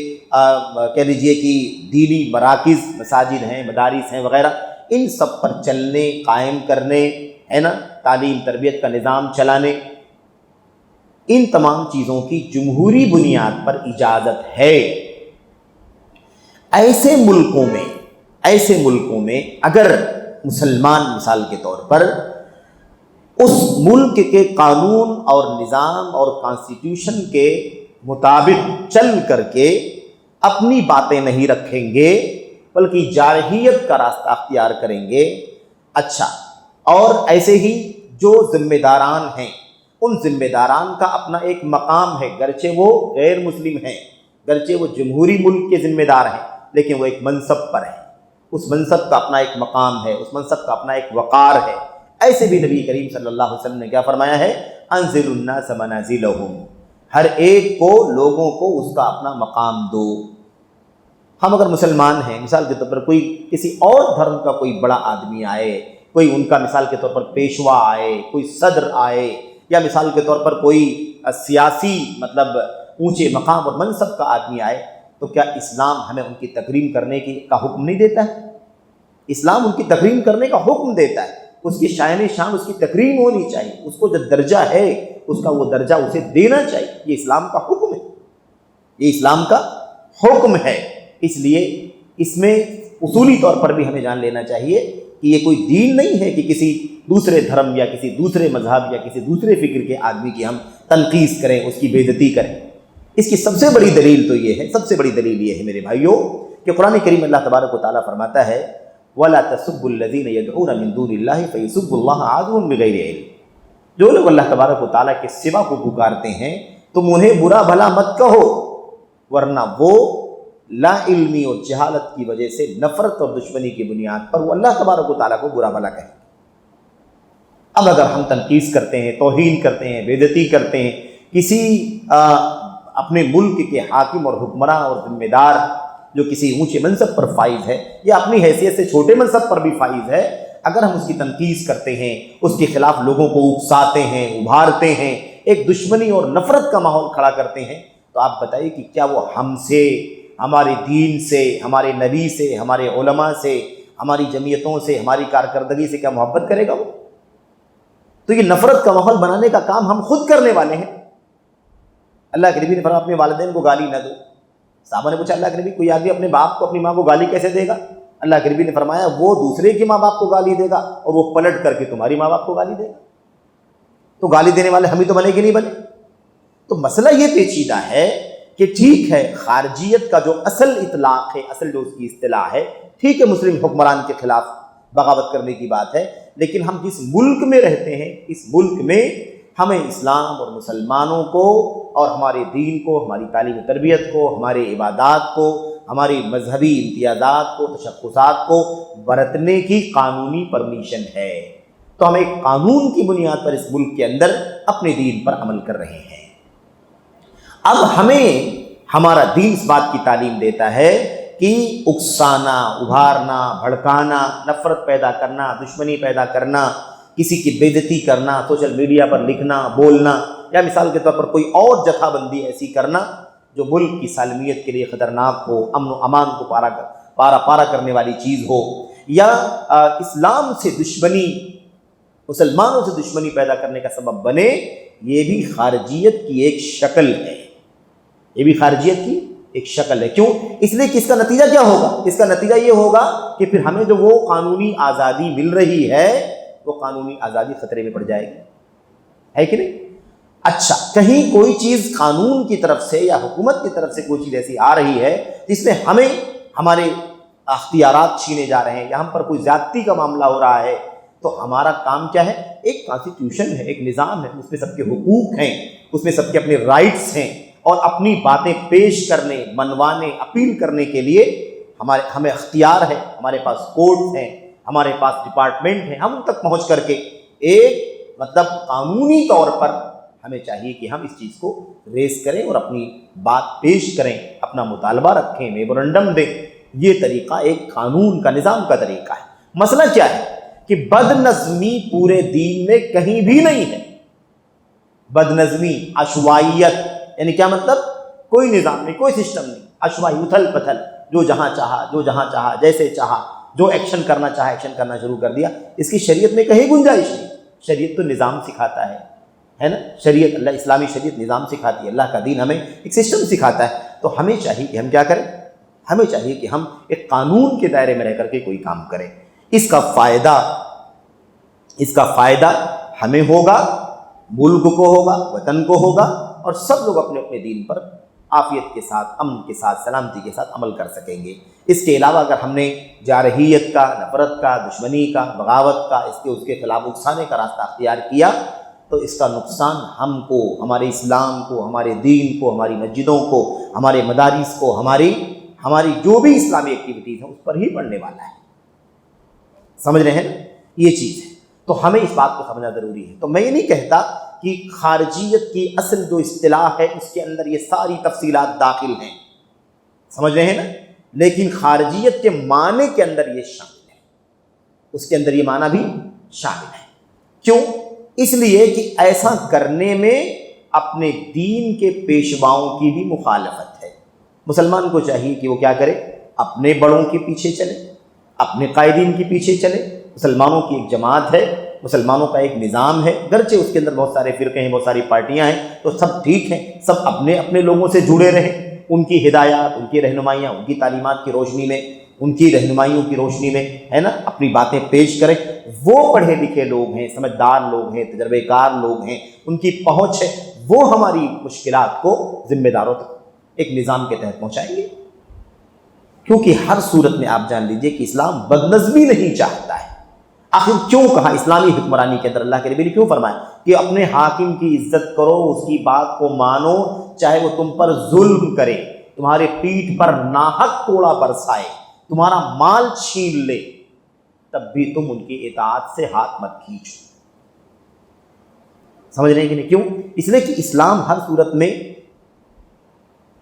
کہہ لیجئے کہ دینی مراکز، مساجد ہیں، مدارس ہیں وغیرہ، ان سب پر چلنے، قائم کرنے، ہے نا، تعلیم تربیت کا نظام چلانے، ان تمام چیزوں کی جمہوری بنیاد پر اجازت ہے۔ ایسے ملکوں میں اگر مسلمان مثال کے طور پر اس ملک کے قانون اور نظام اور کانسٹیٹیوشن کے مطابق چل کر کے اپنی باتیں نہیں رکھیں گے بلکہ جارحیت کا راستہ اختیار کریں گے، اچھا، اور ایسے ہی جو ذمہ داران ہیں ان ذمہ داران کا اپنا ایک مقام ہے، گرچہ وہ غیر مسلم ہیں، گرچہ وہ جمہوری ملک کے ذمہ دار ہیں، لیکن وہ ایک منصب پر ہیں، اس منصب کا اپنا ایک مقام ہے، اس منصب کا اپنا ایک وقار ہے۔ ایسے بھی نبی کریم صلی اللہ علیہ وسلم نے کیا فرمایا ہے؟ انزل الناس منازلہم، ہر ایک کو، لوگوں کو اس کا اپنا مقام دو۔ ہم اگر مسلمان ہیں، مثال کے طور پر کوئی کسی اور دھرم کا کوئی بڑا آدمی آئے، کوئی ان کا مثال کے طور پر پیشوا آئے، کوئی صدر آئے، یا مثال کے طور پر کوئی سیاسی اونچے مقام اور منصب کا آدمی آئے، تو کیا اسلام ہمیں ان کی تکریم کرنے کا حکم نہیں دیتا ہے؟ اسلام ان کی تکریم کرنے کا حکم دیتا ہے، اس کی شان شان، اس کی تکریم ہونی چاہیے، اس کو جو درجہ ہے اس کا وہ درجہ اسے دینا چاہیے، یہ اسلام کا حکم ہے، یہ اسلام کا حکم ہے۔ اس لیے اس میں اصولی طور پر بھی ہمیں جان لینا چاہیے کہ یہ کوئی دین نہیں ہے کہ کسی دوسرے دھرم یا کسی دوسرے مذہب یا کسی دوسرے فکر کے آدمی کی ہم تنقید کریں، اس کی بے عزتی کریں۔ اس کی سب سے بڑی دلیل تو یہ ہے، سب سے بڑی دلیل یہ ہے میرے بھائیوں کہ قرآن کریم اللہ تبارک و تعالیٰ فرماتا ہے وَلَا تَسُبُّوا الَّذِينَ يَدْعُونَ مِن دُونِ اللَّهِ فَيَسُبُّوا اللَّهَ عَدْوًا بِغَيْرِ عِلْمٍ، جو لوگ اللہ تبارک و تعالیٰ کے سوا کو پکارتے ہیں تم انہیں برا بھلا مت کہو، ورنہ وہ لا علمی اور جہالت کی وجہ سے نفرت اور دشمنی کی بنیاد پر وہ اللہ تبارک و تعالیٰ کو برا بھلا کہیں۔ اب اگر ہم تنقید کرتے ہیں، توہین کرتے ہیں، بے عزتی کرتے ہیں کسی اپنے ملک کے حاکم اور حکمراں اور ذمہ دار جو کسی اونچے منصب پر فائز ہے یا اپنی حیثیت سے چھوٹے منصب پر بھی فائز ہے، اگر ہم اس کی تنقید کرتے ہیں، اس کے خلاف لوگوں کو اکساتے ہیں، ابھارتے ہیں، ایک دشمنی اور نفرت کا ماحول کھڑا کرتے ہیں، تو آپ بتائیے کہ کیا وہ ہم سے، ہمارے دین سے، ہمارے نبی سے، ہمارے علماء سے، ہماری جمعیتوں سے، ہماری کارکردگی سے کیا محبت کرے گا وہ؟ تو یہ نفرت کا ماحول بنانے کا کام ہم خود کرنے والے ہیں۔ اللہ کے نبی نے فرمایا اپنے والدین کو گالی نہ دو۔ صحابہ نے پوچھا اللہ کے نبی کوئی آدمی اپنے باپ کو، اپنی ماں کو گالی کیسے دے گا؟ اللہ کے نبی نے فرمایا وہ دوسرے کے ماں باپ کو گالی دے گا اور وہ پلٹ کر کے تمہاری ماں باپ کو گالی دے گا، تو گالی دینے والے ہم ہی تو بنے کہ نہیں بنے؟ تو مسئلہ یہ پیچیدہ ہے کہ ٹھیک ہے خارجیت کا جو اصل اطلاق ہے، اصل جو اس کی اصطلاح ہے، ٹھیک ہے مسلم حکمران کے خلاف بغاوت کرنے کی بات ہے، لیکن ہم جس ملک میں رہتے ہیں اس ملک میں ہمیں اسلام اور مسلمانوں کو اور ہمارے دین کو، ہماری تعلیم و تربیت کو، ہمارے عبادات کو، ہماری مذہبی امتیازات کو، تشخصات کو برتنے کی قانونی پرمیشن ہے۔ تو ہم ایک قانون کی بنیاد پر اس ملک کے اندر اپنے دین پر عمل کر رہے ہیں۔ اب ہمیں ہمارا دین اس بات کی تعلیم دیتا ہے کہ اکسانا، ابھارنا، بھڑکانا، نفرت پیدا کرنا، دشمنی پیدا کرنا، کسی کی بے عزتی کرنا، سوشل میڈیا پر لکھنا، بولنا، یا مثال کے طور پر کوئی اور جتھا بندی ایسی کرنا جو ملک کی سالمیت کے لیے خطرناک ہو، امن و امان کو پارا کرنے والی چیز ہو، یا اسلام سے دشمنی، مسلمانوں سے دشمنی پیدا کرنے کا سبب بنے، یہ بھی خارجیت کی ایک شکل ہے۔ یہ بھی خارجیت کی ایک شکل ہے۔ کیوں؟ اس لیے کہ اس کا نتیجہ کیا ہوگا؟ اس کا نتیجہ یہ ہوگا کہ پھر ہمیں جو وہ قانونی آزادی مل رہی ہے وہ قانونی آزادی خطرے میں پڑ جائے گی، ہے کہ نہیں؟ اچھا، کہیں کوئی چیز قانون کی طرف سے یا حکومت کی طرف سے کوئی چیز ایسی آ رہی ہے جس میں ہمیں ہمارے اختیارات چھینے جا رہے ہیں یا ہم پر کوئی زیادتی کا معاملہ ہو رہا ہے، تو ہمارا کام کیا ہے؟ ایک کانسٹیٹیوشن ہے، ایک نظام ہے، اس میں سب کے حقوق ہیں، اس میں سب کے اپنے رائٹس ہیں، اور اپنی باتیں پیش کرنے، منوانے، اپیل کرنے کے لیے ہمیں اختیار ہے، ہمارے پاس کورٹس ہیں، ہمارے پاس ڈپارٹمنٹ ہیں، ہم ان تک پہنچ کر کے ایک قانونی طور پر ہمیں چاہیے کہ ہم اس چیز کو ریز کریں اور اپنی بات پیش کریں، اپنا مطالبہ رکھیں، میمورنڈم دیں۔ یہ طریقہ ایک قانون کا، نظام کا طریقہ ہے۔ مسئلہ کیا ہے کہ بد نظمی پورے دین میں کہیں بھی نہیں ہے۔ بد نظمی، عشوائیت، یعنی کیا مطلب؟ کوئی نظام نہیں، کوئی سسٹم نہیں، عشوائی، اتھل پتھل، جو جہاں چاہا، جیسے چاہا، جو ایکشن کرنا چاہا ایکشن کرنا شروع کر دیا۔ اس کی شریعت میں کہیں گنجائش نہیں۔ شریعت تو نظام سکھاتا ہے نا؟ شریعت، اللہ اسلامی شریعت نظام سکھاتی ہے، اللہ کا دین ہمیں ایک سسٹم سکھاتا ہے۔ تو ہمیں چاہیے کہ ہم کیا کریں؟ ہمیں چاہیے کہ ہم ایک قانون کے دائرے میں رہ کر کے کوئی کام کریں۔ اس کا فائدہ ہمیں ہوگا، ملک کو ہوگا، وطن کو ہوگا، اور سب لوگ اپنے اپنے دین پر عافیت کے ساتھ، امن کے ساتھ، سلامتی کے ساتھ عمل کر سکیں گے۔ اس کے علاوہ اگر ہم نے جارحیت کا، نفرت کا، دشمنی کا، بغاوت کا، اس کے خلاف اکسانے کا راستہ اختیار کیا تو اس کا نقصان ہم کو، ہمارے اسلام کو، ہمارے دین کو، ہماری مسجدوں کو، ہمارے مدارس کو، ہماری جو بھی اسلامی ایکٹیویٹیز ہیں اس پر ہی پڑنے والا ہے۔ سمجھ رہے ہیں نا؟ یہ چیز ہے، تو ہمیں اس بات کو سمجھنا ضروری ہے۔ تو میں یہ نہیں کہتا کہ خارجیت کی اصل جو اصطلاح ہے اس کے اندر یہ ساری تفصیلات داخل ہیں، سمجھ رہے ہیں نا؟ لیکن خارجیت کے معنی کے اندر یہ شامل ہے، اس کے اندر یہ معنی بھی شامل ہے۔ کیوں؟ اس لیے کہ ایسا کرنے میں اپنے دین کے پیشواؤں کی بھی مخالفت ہے۔ مسلمان کو چاہیے کہ وہ کیا کرے؟ اپنے بڑوں کے پیچھے چلے، اپنے قائدین کے پیچھے چلے۔ مسلمانوں کی ایک جماعت ہے، مسلمانوں کا ایک نظام ہے، گرچہ اس کے اندر بہت سارے فرقے ہیں، بہت ساری پارٹیاں ہیں، تو سب ٹھیک ہیں، سب اپنے اپنے لوگوں سے جڑے رہیں، ان کی ہدایات، ان کی رہنمائیاں، ان کی تعلیمات کی روشنی میں، ان کی رہنمائیوں کی روشنی میں، ہے نا، اپنی باتیں پیش کریں۔ وہ پڑھے لکھے لوگ ہیں، سمجھدار لوگ ہیں، تجربے کار لوگ ہیں، ان کی پہنچ ہے، وہ ہماری مشکلات کو ذمہ داروں تک ایک نظام کے تحت پہنچائیں گے۔ کیونکہ ہر صورت میں آپ جان لیجئے کہ اسلام بدنظمی نہیں چاہتا ہے۔ آخر کیوں کہا اسلامی حکمرانی کے اندر اللہ کے نبی نے کیوں فرمایا کہ اپنے حاکم کی عزت کرو، اس کی بات کو مانو، چاہے وہ تم پر ظلم کرے، تمہارے پیٹھ پر ناحق کوڑا برسائے، تمہارا مال چھین لے، تب بھی تم ان کی اطاعت سے ہاتھ مت کھینچو۔ سمجھ رہے ہیں کہ نہیں؟ کیوں؟ اس لیے کہ اسلام ہر صورت میں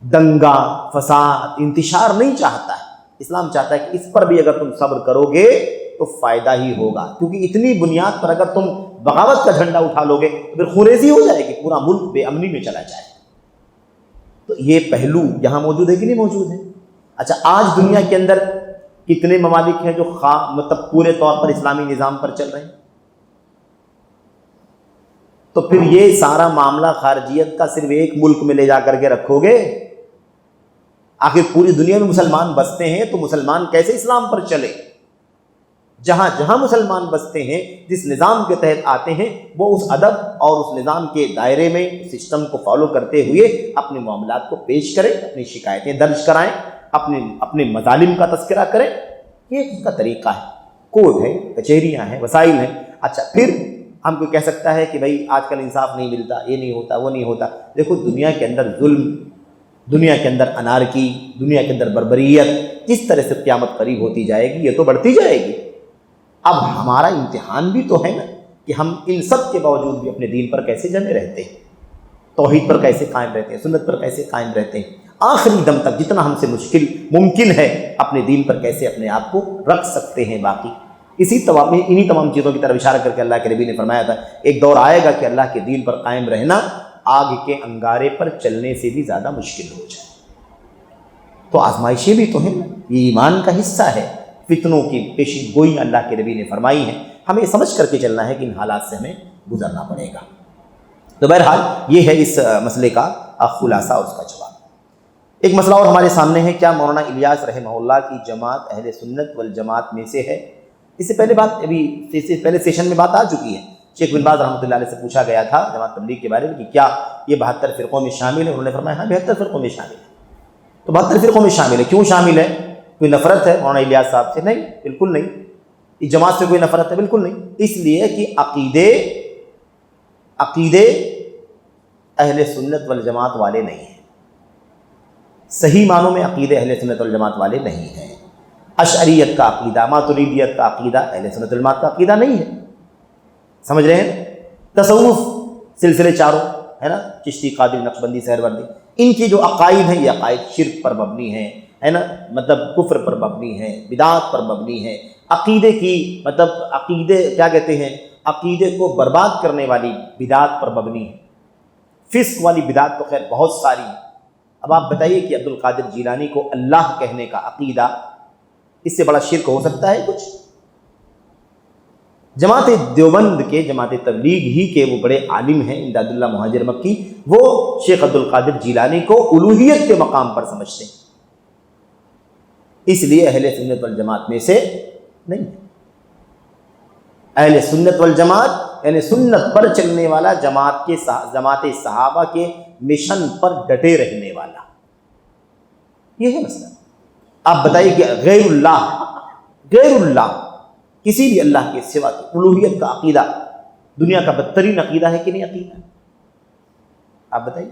دنگا، فساد، انتشار نہیں چاہتا ہے۔ اسلام چاہتا ہے کہ اس پر بھی اگر تم صبر کرو گے تو فائدہ ہی ہوگا، کیونکہ اتنی بنیاد پر اگر تم بغاوت کا جھنڈا اٹھا لو گے تو پھر خوریزی ہو جائے گی، پورا ملک بے امنی میں چلا جائے گا۔ تو یہ پہلو یہاں موجود ہے کہ نہیں موجود ہے؟ اچھا، آج دنیا کے اندر کتنے ممالک ہیں جو پورے طور پر اسلامی نظام پر چل رہے ہیں؟ تو پھر یہ سارا معاملہ خارجیت کا صرف ایک ملک میں لے جا کر کے رکھو گے؟ آخر پوری دنیا میں مسلمان بستے ہیں تو مسلمان کیسے اسلام پر چلے؟ جہاں جہاں مسلمان بستے ہیں، جس نظام کے تحت آتے ہیں، وہ اس ادب اور اس نظام کے دائرے میں سسٹم کو فالو کرتے ہوئے اپنے معاملات کو پیش کریں، اپنی شکایتیں درج کرائیں، اپنے مظالم کا تذکرہ کریں۔ یہ اس کا طریقہ ہے، کورٹ ہے، کچہریاں ہیں، وسائل ہیں۔ اچھا، پھر ہم کو کہہ سکتا ہے کہ بھائی آج کل انصاف نہیں ملتا، یہ نہیں ہوتا، وہ نہیں ہوتا۔ دیکھو، دنیا کے اندر ظلم، دنیا کے اندر انارکی، دنیا کے اندر بربریت جس طرح سے قیامت قریب ہوتی جائے گی، یہ تو بڑھتی جائے گی۔ اب ہمارا امتحان بھی تو ہے نا کہ ہم ان سب کے باوجود بھی اپنے دین پر کیسے جمے رہتے ہیں، توحید پر کیسے قائم رہتے ہیں، سنت پر کیسے قائم رہتے ہیں، آخری دم تک جتنا ہم سے ممکن ہے اپنے دین پر کیسے اپنے آپ کو رکھ سکتے ہیں باقی۔ انہی تمام چیزوں کی طرف اشارہ کر کے اللہ کے نبی نے فرمایا تھا، ایک دور آئے گا کہ اللہ کے دین پر قائم رہنا آگ کے انگارے پر چلنے سے بھی زیادہ مشکل ہو جائے۔ تو آزمائشیں بھی تو ہیں، یہ ایمان کا حصہ ہے۔ فتنوں کی پیشین گوئی اللہ کے نبی نے فرمائی ہے، ہمیں سمجھ کر کے چلنا ہے کہ ان حالات سے ہمیں گزرنا پڑے گا۔ تو بہرحال یہ ہے اس مسئلے کا خلاصہ، اس کا جواب۔ ایک مسئلہ اور ہمارے سامنے ہے، کیا مولانا الیاس رحمہ اللہ کی جماعت اہل سنت والجماعت میں سے ہے؟ اس سے پہلے سیشن میں بات آ چکی ہے۔ شیخ بن باز رحمۃ اللہ علیہ سے پوچھا گیا تھا جماعت تبلیغ کے بارے میں کہ کیا یہ 72 فرقوں میں شامل ہے؟ انہوں نے فرمایا ہاں 72 فرقوں میں شامل ہے۔ تو 72 فرقوں میں شامل ہے، کیوں شامل ہے؟ کوئی نفرت ہے مولانا الیاس صاحب سے؟ نہیں، بالکل نہیں۔ اس جماعت سے کوئی نفرت ہے؟ بالکل نہیں۔ اس لیے کہ عقیدے اہل سنت والجماعت والے نہیں ہیں، صحیح معنوں میں عقیدے اہل سنت والجماعت والے نہیں ہیں۔ اشعریت کا عقیدہ، ماتریدیت کا عقیدہ اہل سنت والجماعت کا عقیدہ نہیں ہے، سمجھ رہے ہیں؟ تصوف سلسلے چاروں ہے نا، چشتی، قادری، نقشبندی، سہروردی، ان کی جو عقائد ہیں یہ عقائد شرک پر مبنی ہیں، ہے نا، مطلب کفر پر مبنی ہیں، بدعات پر مبنی ہیں۔ عقیدے کی عقیدے کیا کہتے ہیں، عقیدے کو برباد کرنے والی بدعات پر مبنی ہے۔ فسق والی بدعات تو خیر بہت ساری ہیں۔ اب آپ بتائیے کہ عبد القادر جیلانی کو اللہ کہنے کا عقیدہ، اس سے بڑا شرک ہو سکتا ہے کچھ؟ جماعت دیوبند کے، جماعت تبلیغ ہی کے وہ بڑے عالم ہیں امداد اللہ مہاجر مکی، وہ شیخ عبد القادر جیلانی کو الوہیت کے مقام پر سمجھتے ہیں، اس لیے اہل سنت والجماعت میں سے نہیں ہے۔ اہل سنت والجماعت یعنی سنت پر چلنے والا، جماعت صحابہ کے مشن پر ڈٹے رہنے والا، یہ ہے مسئلہ۔ آپ بتائیے کہ غیر اللہ کسی بھی اللہ کے سوا کی الوہیت کا عقیدہ دنیا کا بدترین عقیدہ ہے کہ نہیں عقیدہ؟ آپ بتائیے۔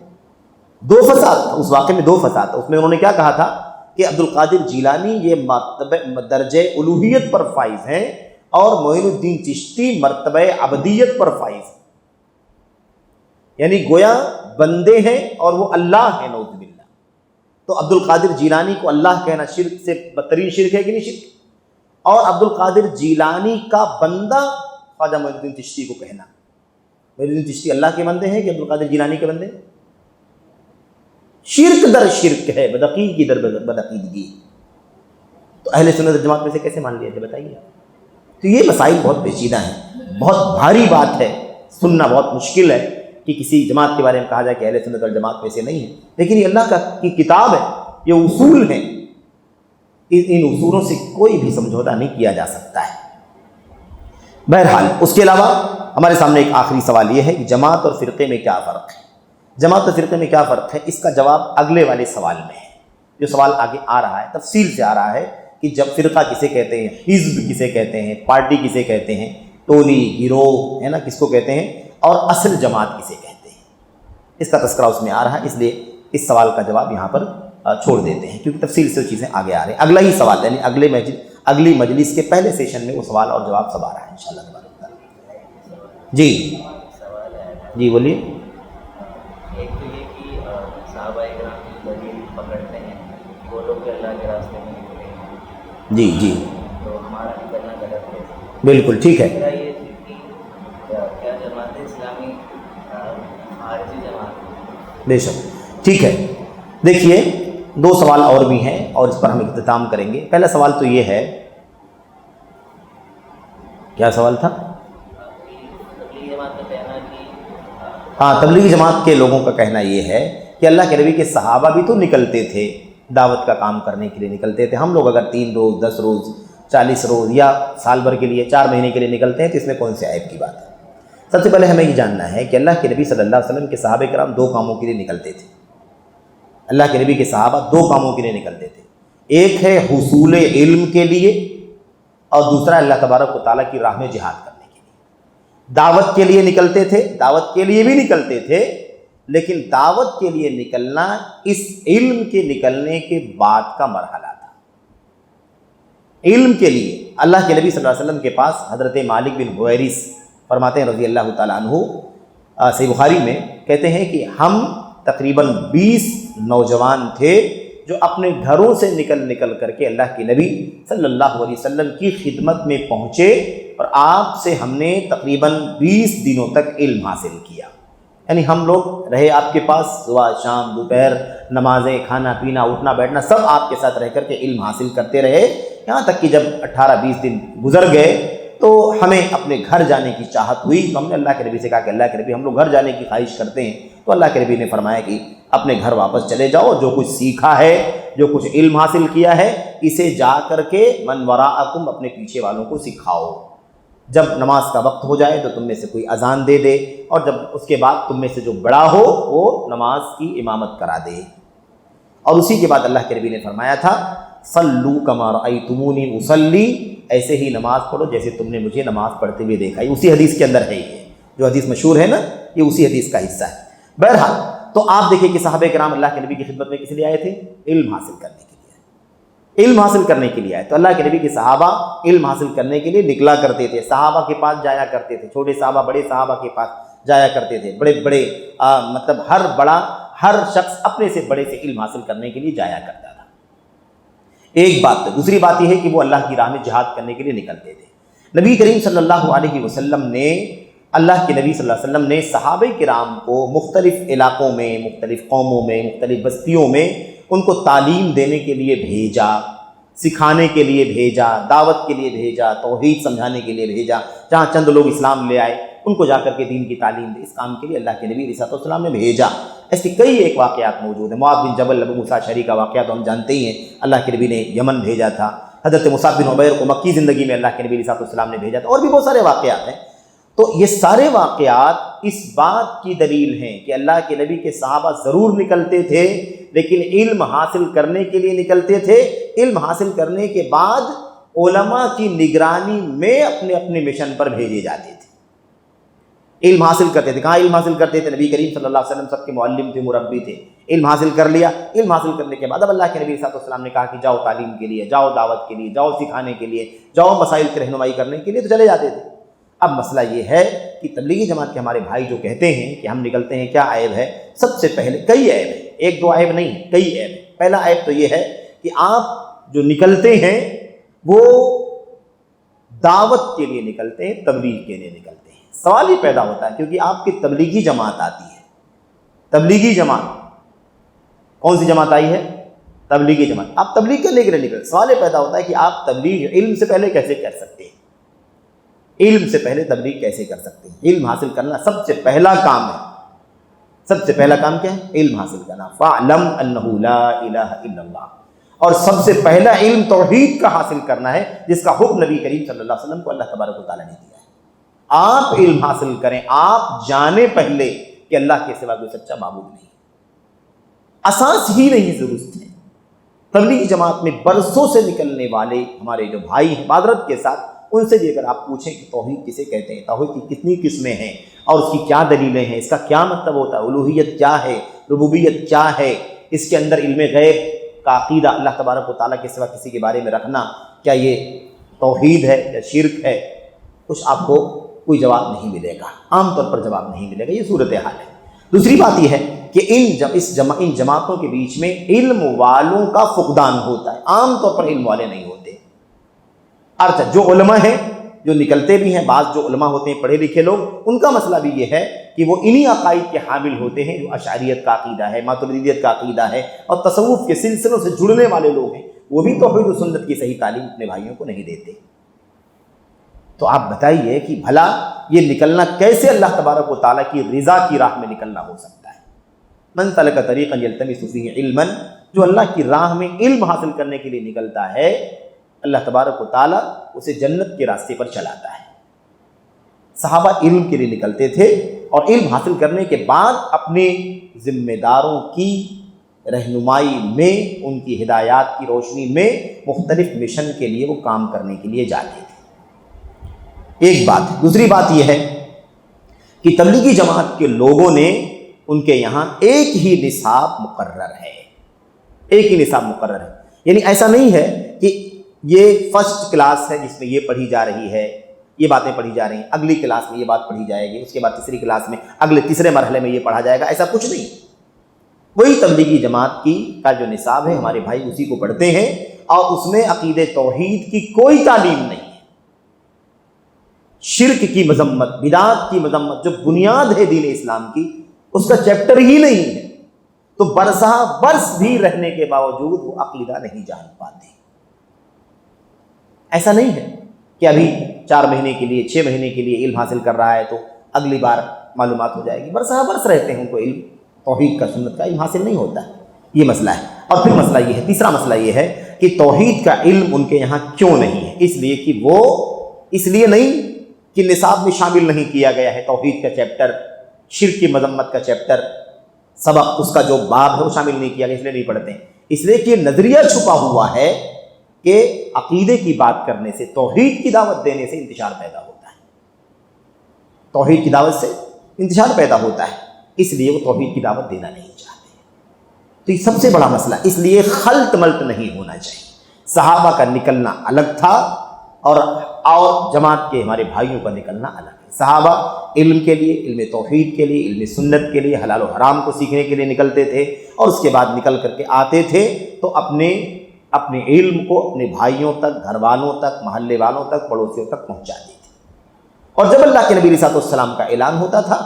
دو فساد، اس واقعے میں دو فساد تھا۔ اس میں انہوں نے کیا کہا تھا کہ عبد القادر جیلانی یہ درجہ الوہیت پر فائز ہیں اور معین الدین چشتی مرتبہ عبدیت پر فائز ہیں، یعنی گویا بندے ہیں اور وہ اللہ ہیں، نعوذ باللہ۔ تو عبد القادر جیلانی کو اللہ کہنا شرک سے بدترین شرک ہے کہ نہیں شرک؟ اور عبد القادر جیلانی کا بندہ خواجہ معین الدین چشتی کو کہنا، معین الدین چشتی اللہ کے بندے ہیں کہ عبد القادر جیلانی کے بندے ہیں؟ شرک در شرک ہے، بدعقیدگی در بدعقیدگی۔ تو اہل سنت جماعت میں سے کیسے مان لیا جائے بتائیے؟ تو یہ مسائل بہت پیچیدہ ہیں، بہت بھاری بات ہے، سننا بہت مشکل ہے کہ کسی جماعت کے بارے میں کہا جائے کہ اہل سنت والجماعت میں سے نہیں ہے، لیکن یہ اللہ کی کتاب ہے، یہ اصول ہیں، ان اصولوں سے کوئی بھی سمجھوتہ نہیں کیا جا سکتا ہے۔ بہرحال اس کے علاوہ ہمارے سامنے ایک آخری سوال یہ ہے کہ جماعت اور فرقے میں کیا فرق ہے؟ جماعت اور فرقے میں کیا فرق ہے، اس کا جواب اگلے والے سوال میں ہے۔ جو سوال آگے آ رہا ہے تفصیل سے آ رہا ہے کہ جب فرقہ کسے کہتے ہیں، حزب کسے کہتے ہیں، پارٹی کسے کہتے ہیں، ٹولی، گروہ ہے نا کس کو کہتے ہیں، اور اصل جماعت کسے کہتے ہیں، اس کا تذکرہ اس میں آ رہا ہے، اس لیے اس سوال کا جواب یہاں پر چھوڑ دیتے ہیں کیونکہ تفصیل سے چیزیں آگے آ رہی ہیں۔ اگلا ہی سوال یعنی اگلی مجلس کے پہلے سیشن میں وہ سوال اور جواب سب آ رہا ہے انشاءاللہ تبارک تعالیٰ۔ جی بولیے۔ ایک تو یہ کہ صحابہ اکرام کی دلیل پکڑتے ہیں وہ لوگ اللہ کے راستے میں نکلے ہیں، جی تو ہمارا نکلنا غلط ہے۔ بالکل ٹھیک ہے۔ میرا یہ کہ کیا جماعت اسلامی خارجی جماعت؟ بے شک ٹھیک ہے۔ دیکھیے دو سوال اور بھی ہیں اور اس پر ہم اختتام کریں گے۔ پہلا سوال تو یہ ہے، کیا سوال تھا؟ تبلیغی جماعت کا کہنا کہ ہاں، تبلیغی جماعت کے لوگوں کا کہنا یہ ہے کہ اللہ کے نبی کے صحابہ بھی تو نکلتے تھے، دعوت کا کام کرنے کے لیے نکلتے تھے۔ ہم لوگ اگر 3 روز، 10 روز، 40 روز یا سال بھر کے لیے 4 مہینے کے لیے نکلتے ہیں تو اس میں کون سے عیب کی بات ہے؟ سب سے پہلے ہمیں یہ جاننا ہے کہ اللہ کے نبی صلی اللہ علیہ وسلم کے صحابہ کرام 2 کاموں کے لیے نکلتے تھے. اللہ کے نبی کے صحابہ 2 کاموں کے لیے نکلتے تھے. ایک ہے حصول علم کے لیے اور دوسرا اللہ تبارک و تعالیٰ کی راہ میں جہاد کرنے کے لیے. دعوت کے لیے نکلتے تھے، دعوت کے لیے بھی نکلتے تھے، لیکن دعوت کے لیے نکلنا اس علم کے نکلنے کے بعد کا مرحلہ تھا. علم کے لیے اللہ کے نبی صلی اللہ علیہ وسلم کے پاس حضرت مالک بن حویرث فرماتے ہیں رضی اللہ تعالیٰ عنہ، صحیح بخاری میں کہتے ہیں کہ ہم تقریباً 20 نوجوان تھے جو اپنے گھروں سے نکل کر کے اللہ کے نبی صلی اللہ علیہ وسلم کی خدمت میں پہنچے اور آپ سے ہم نے تقریباً 20 دنوں تک علم حاصل کیا. یعنی ہم لوگ رہے آپ کے پاس، صبح شام دوپہر نمازیں، کھانا پینا، اٹھنا بیٹھنا سب آپ کے ساتھ رہ کر کے علم حاصل کرتے رہے. یہاں تک کہ جب 18-20 دن گزر گئے تو ہمیں اپنے گھر جانے کی چاہت ہوئی تو ہم نے اللہ کے نبی سے کہا کہ اللہ کے نبی ہم لوگ گھر جانے کی خواہش کرتے ہیں. تو اللہ کے نبی نے فرمایا کہ اپنے گھر واپس چلے جاؤ، جو کچھ سیکھا ہے، جو کچھ علم حاصل کیا ہے، اسے جا کر کے من وراءکم اپنے پیچھے والوں کو سکھاؤ. جب نماز کا وقت ہو جائے تو تم میں سے کوئی اذان دے دے، اور جب اس کے بعد تم میں سے جو بڑا ہو وہ نماز کی امامت کرا دے. اور اسی کے بعد اللہ کے نبی نے فرمایا تھا صلو کما رأیتمونی اصلی، ایسے ہی نماز پڑھو جیسے تم نے مجھے نماز پڑھتے ہوئے دیکھا. یہ اسی حدیث کے اندر ہے، یہ جو حدیث مشہور ہے نا، یہ اسی حدیث کا حصہ ہے. بہرحال تو آپ دیکھیں کہ صحابہ کرام اللہ کے نبی کی خدمت میں کس لیے آئے تھے؟ علم حاصل کرنے کے لیے. علم حاصل کرنے کے لیے آئے. تو اللہ کے نبی کے صحابہ علم حاصل کرنے کے لیے نکلا کرتے تھے، صحابہ کے پاس جایا کرتے تھے، چھوٹے صحابہ بڑے صحابہ کے پاس جایا کرتے تھے، بڑے بڑے مطلب ہر شخص اپنے سے بڑے سے علم حاصل کرنے کے لیے جایا کرتا تھا. ایک بات. دوسری بات یہ ہے کہ وہ اللہ کی راہ میں جہاد کرنے کے لیے نکلتے تھے. نبی کریم صلی اللہ علیہ وسلم نے، اللہ کے نبی صلی اللہ علیہ وسلم نے صحابہ کرام کو مختلف علاقوں میں، مختلف قوموں میں، مختلف بستیوں میں ان کو تعلیم دینے کے لیے بھیجا، سکھانے کے لیے بھیجا، دعوت کے لیے بھیجا، توحید سمجھانے کے لیے بھیجا. جہاں چند لوگ اسلام لے آئے ان کو جا کر کے دین کی تعلیم دے. اس کام کے لیے اللہ کے نبی علیہ السلام نے بھیجا. ایسے کئی ایک واقعات موجود ہیں. معاذ بن جبل ابو موسیٰ اشعری کا واقعہ تو ہم جانتے ہی ہیں، اللہ کے نبی نے یمن بھیجا تھا. حضرت مصعب بن عمیر کو مکی زندگی میں اللہ کے نبی علیہ السلام نے بھیجا تھا. اور بھی بہت سارے واقعات ہیں. تو یہ سارے واقعات اس بات کی دلیل ہیں کہ اللہ کے نبی کے صحابہ ضرور نکلتے تھے، لیکن علم حاصل کرنے کے لیے نکلتے تھے. علم حاصل کرنے کے بعد علماء کی نگرانی میں اپنے اپنے مشن پر بھیجے جاتے تھے. علم حاصل کرتے تھے. کہاں علم حاصل کرتے تھے؟ نبی کریم صلی اللہ علیہ وسلم سب کے معلم تھے، مربی تھے. علم حاصل کر لیا. علم حاصل کرنے کے بعد اب اللہ کے نبی صلی اللہ علیہ وسلم نے کہا کہ جاؤ تعلیم کے لیے، جاؤ دعوت کے لیے، جاؤ سکھانے کے لیے، جاؤ مسائل کی رہنمائی کرنے کے لیے، تو چلے جاتے تھے. اب مسئلہ یہ ہے کہ تبلیغی جماعت کے ہمارے بھائی جو کہتے ہیں کہ ہم نکلتے ہیں، کیا عیب ہے؟ سب سے پہلے کئی عیب ہے، 1-2 عیب نہیں ہے، کئی عیب ہے. پہلا عیب تو یہ ہے کہ آپ جو نکلتے ہیں وہ دعوت کے لیے نکلتے ہیں، تبلیغ کے لیے نکلتے ہیں. سوال ہی پیدا ہوتا ہے کیونکہ آپ کی تبلیغی جماعت آتی ہے. تبلیغی جماعت کون سی جماعت آئی ہے؟ تبلیغی جماعت. آپ تبلیغ کرنے کے لیے نکلتے. سوال یہ پیدا ہوتا ہے کہ آپ تبلیغ علم سے پہلے کیسے کر سکتے ہیں؟ علم سے پہلے تبلیغ کیسے کر سکتے ہیں؟ علم حاصل کرنا سب سے پہلا کام ہے. سب سے پہلا کام کیا ہے؟ علم حاصل کرنا. فَاعْلَمْ أَنَّهُ لَا إِلَهَ إِلَّا اللَّهُ. اور سب سے پہلا علم توحید کا حاصل کرنا ہے، جس کا حکم نبی کریم صلی اللہ علیہ وسلم کو اللہ تبارک و تعالیٰ نے دیا ہے. آپ علم حاصل کریں، آپ جانیں پہلے کہ اللہ کے سوا کوئی سچا معبود نہیں. اساس ہی نہیں درست ہے. تبلیغی جماعت میں برسوں سے نکلنے والے ہمارے جو بھائی ہیں، معذرت کے ساتھ ان سے بھی اگر آپ پوچھیں کہ توحید کسے کہتے ہیں، توحید کی کتنی قسمیں ہیں اور اس کی کیا دلیلیں ہیں، اس کا کیا مطلب ہوتا ہے، الوہیت کیا ہے، ربوبیت کیا ہے، اس کے اندر علم غیب کا عقیدہ اللہ تبارک و تعالیٰ کے سوا کسی کے بارے میں رکھنا، کیا یہ توحید ہے یا شرک ہے، کچھ آپ کو کوئی جواب نہیں ملے گا. عام طور پر جواب نہیں ملے گا. یہ صورتحال ہے. دوسری بات یہ ہے کہ ان جماعتوں کے بیچ میں علم والوں کا فقدان ہوتا ہے. عام طور پر علم والے نہیں ہوتے. اچھا، جو علماء ہیں جو نکلتے بھی ہیں، بعض جو علماء ہوتے ہیں پڑھے لکھے لوگ، ان کا مسئلہ بھی یہ ہے کہ وہ انہی عقائد کے حامل ہوتے ہیں جو اشعریت کا عقیدہ ہے، ماتریدیت کا عقیدہ ہے، اور تصوف کے سلسلوں سے جڑنے والے لوگ ہیں. وہ بھی توحید و سنت کی صحیح تعلیم اپنے بھائیوں کو نہیں دیتے. تو آپ بتائیے کہ بھلا یہ نکلنا کیسے اللہ تبارک و تعالیٰ کی رضا کی راہ میں نکلنا ہو سکتا ہے؟ من سلک طریقا یلتمس فیہ علما، جو اللہ کی راہ میں علم حاصل کرنے کے لیے نکلتا ہے، اللہ تبارک و تعالیٰ اسے جنت کے راستے پر چلاتا ہے۔ صحابہ علم کے لیے نکلتے تھے اور علم حاصل کرنے کے بعد اپنے ذمہ داروں کی رہنمائی میں، ان کی ہدایات کی روشنی میں مختلف مشن کے لیے وہ کام کرنے کے لیے جاتے تھے۔ ایک بات ہے۔ دوسری بات یہ ہے کہ تبلیغی جماعت کے لوگوں نے ان کے یہاں ایک ہی نصاب مقرر ہے، ایک ہی نصاب مقرر ہے، یعنی ایسا نہیں ہے کہ یہ فرسٹ کلاس ہے جس میں یہ پڑھی جا رہی ہے، یہ باتیں پڑھی جا رہی ہیں، اگلی کلاس میں یہ بات پڑھی جائے گی، اس کے بعد تیسری کلاس میں اگلے تیسرے مرحلے میں یہ پڑھا جائے گا، ایسا کچھ نہیں۔ وہی تبلیغی جماعت کا جو نصاب ہے ہمارے بھائی اسی کو پڑھتے ہیں، اور اس میں عقید توحید کی کوئی تعلیم نہیں ہے۔ شرک کی مذمت، بدعات کی مذمت جو بنیاد ہے دین اسلام کی، اس کا چیپٹر ہی نہیں ہے، تو برسہ برس بھی رہنے کے باوجود وہ عقیدہ نہیں جان پاتے۔ ایسا نہیں ہے کہ ابھی 4 مہینے کے لیے 6 مہینے کے لیے علم حاصل کر رہا ہے تو اگلی بار معلومات ہو جائے گی، برسہ برس رہتے ہیں، ان کو علم توحید کا، سنت کا علم حاصل نہیں ہوتا ہے۔ یہ مسئلہ ہے۔ اور پھر مسئلہ یہ ہے، تیسرا مسئلہ یہ ہے کہ توحید کا علم ان کے یہاں کیوں نہیں ہے؟ اس لیے کہ وہ اس لیے نہیں کہ نصاب میں شامل نہیں کیا گیا ہے توحید کا چیپٹر، شرک کی مذمت کا چیپٹر، سبق اس کا جو باب ہے وہ شامل نہیں کیا گیا، اس لیے نہیں پڑھتے ہیں۔ اس لیے کہ نظریہ چھپا ہوا ہے کہ عقیدے کی بات کرنے سے، توحید کی دعوت دینے سے انتشار پیدا ہوتا ہے، توحید کی دعوت سے انتشار پیدا ہوتا ہے، اس لیے وہ توحید کی دعوت دینا نہیں چاہتے۔ تو یہ سب سے بڑا مسئلہ، اس لیے خلط ملط نہیں ہونا چاہیے۔ صحابہ کا نکلنا الگ تھا اور جماعت کے ہمارے بھائیوں کا نکلنا الگ ہے۔ صحابہ علم کے لیے، علم توحید کے لیے، علم سنت کے لیے، حلال و حرام کو سیکھنے کے لیے نکلتے تھے، اور اس کے بعد نکل کر کے آتے تھے تو اپنے علم کو اپنے بھائیوں تک، گھر والوں تک، محلے والوں تک، پڑوسیوں تک پہنچاتے تھے۔ اور جب اللہ کے نبی علیہ الصلوۃ والسلام کا اعلان ہوتا تھا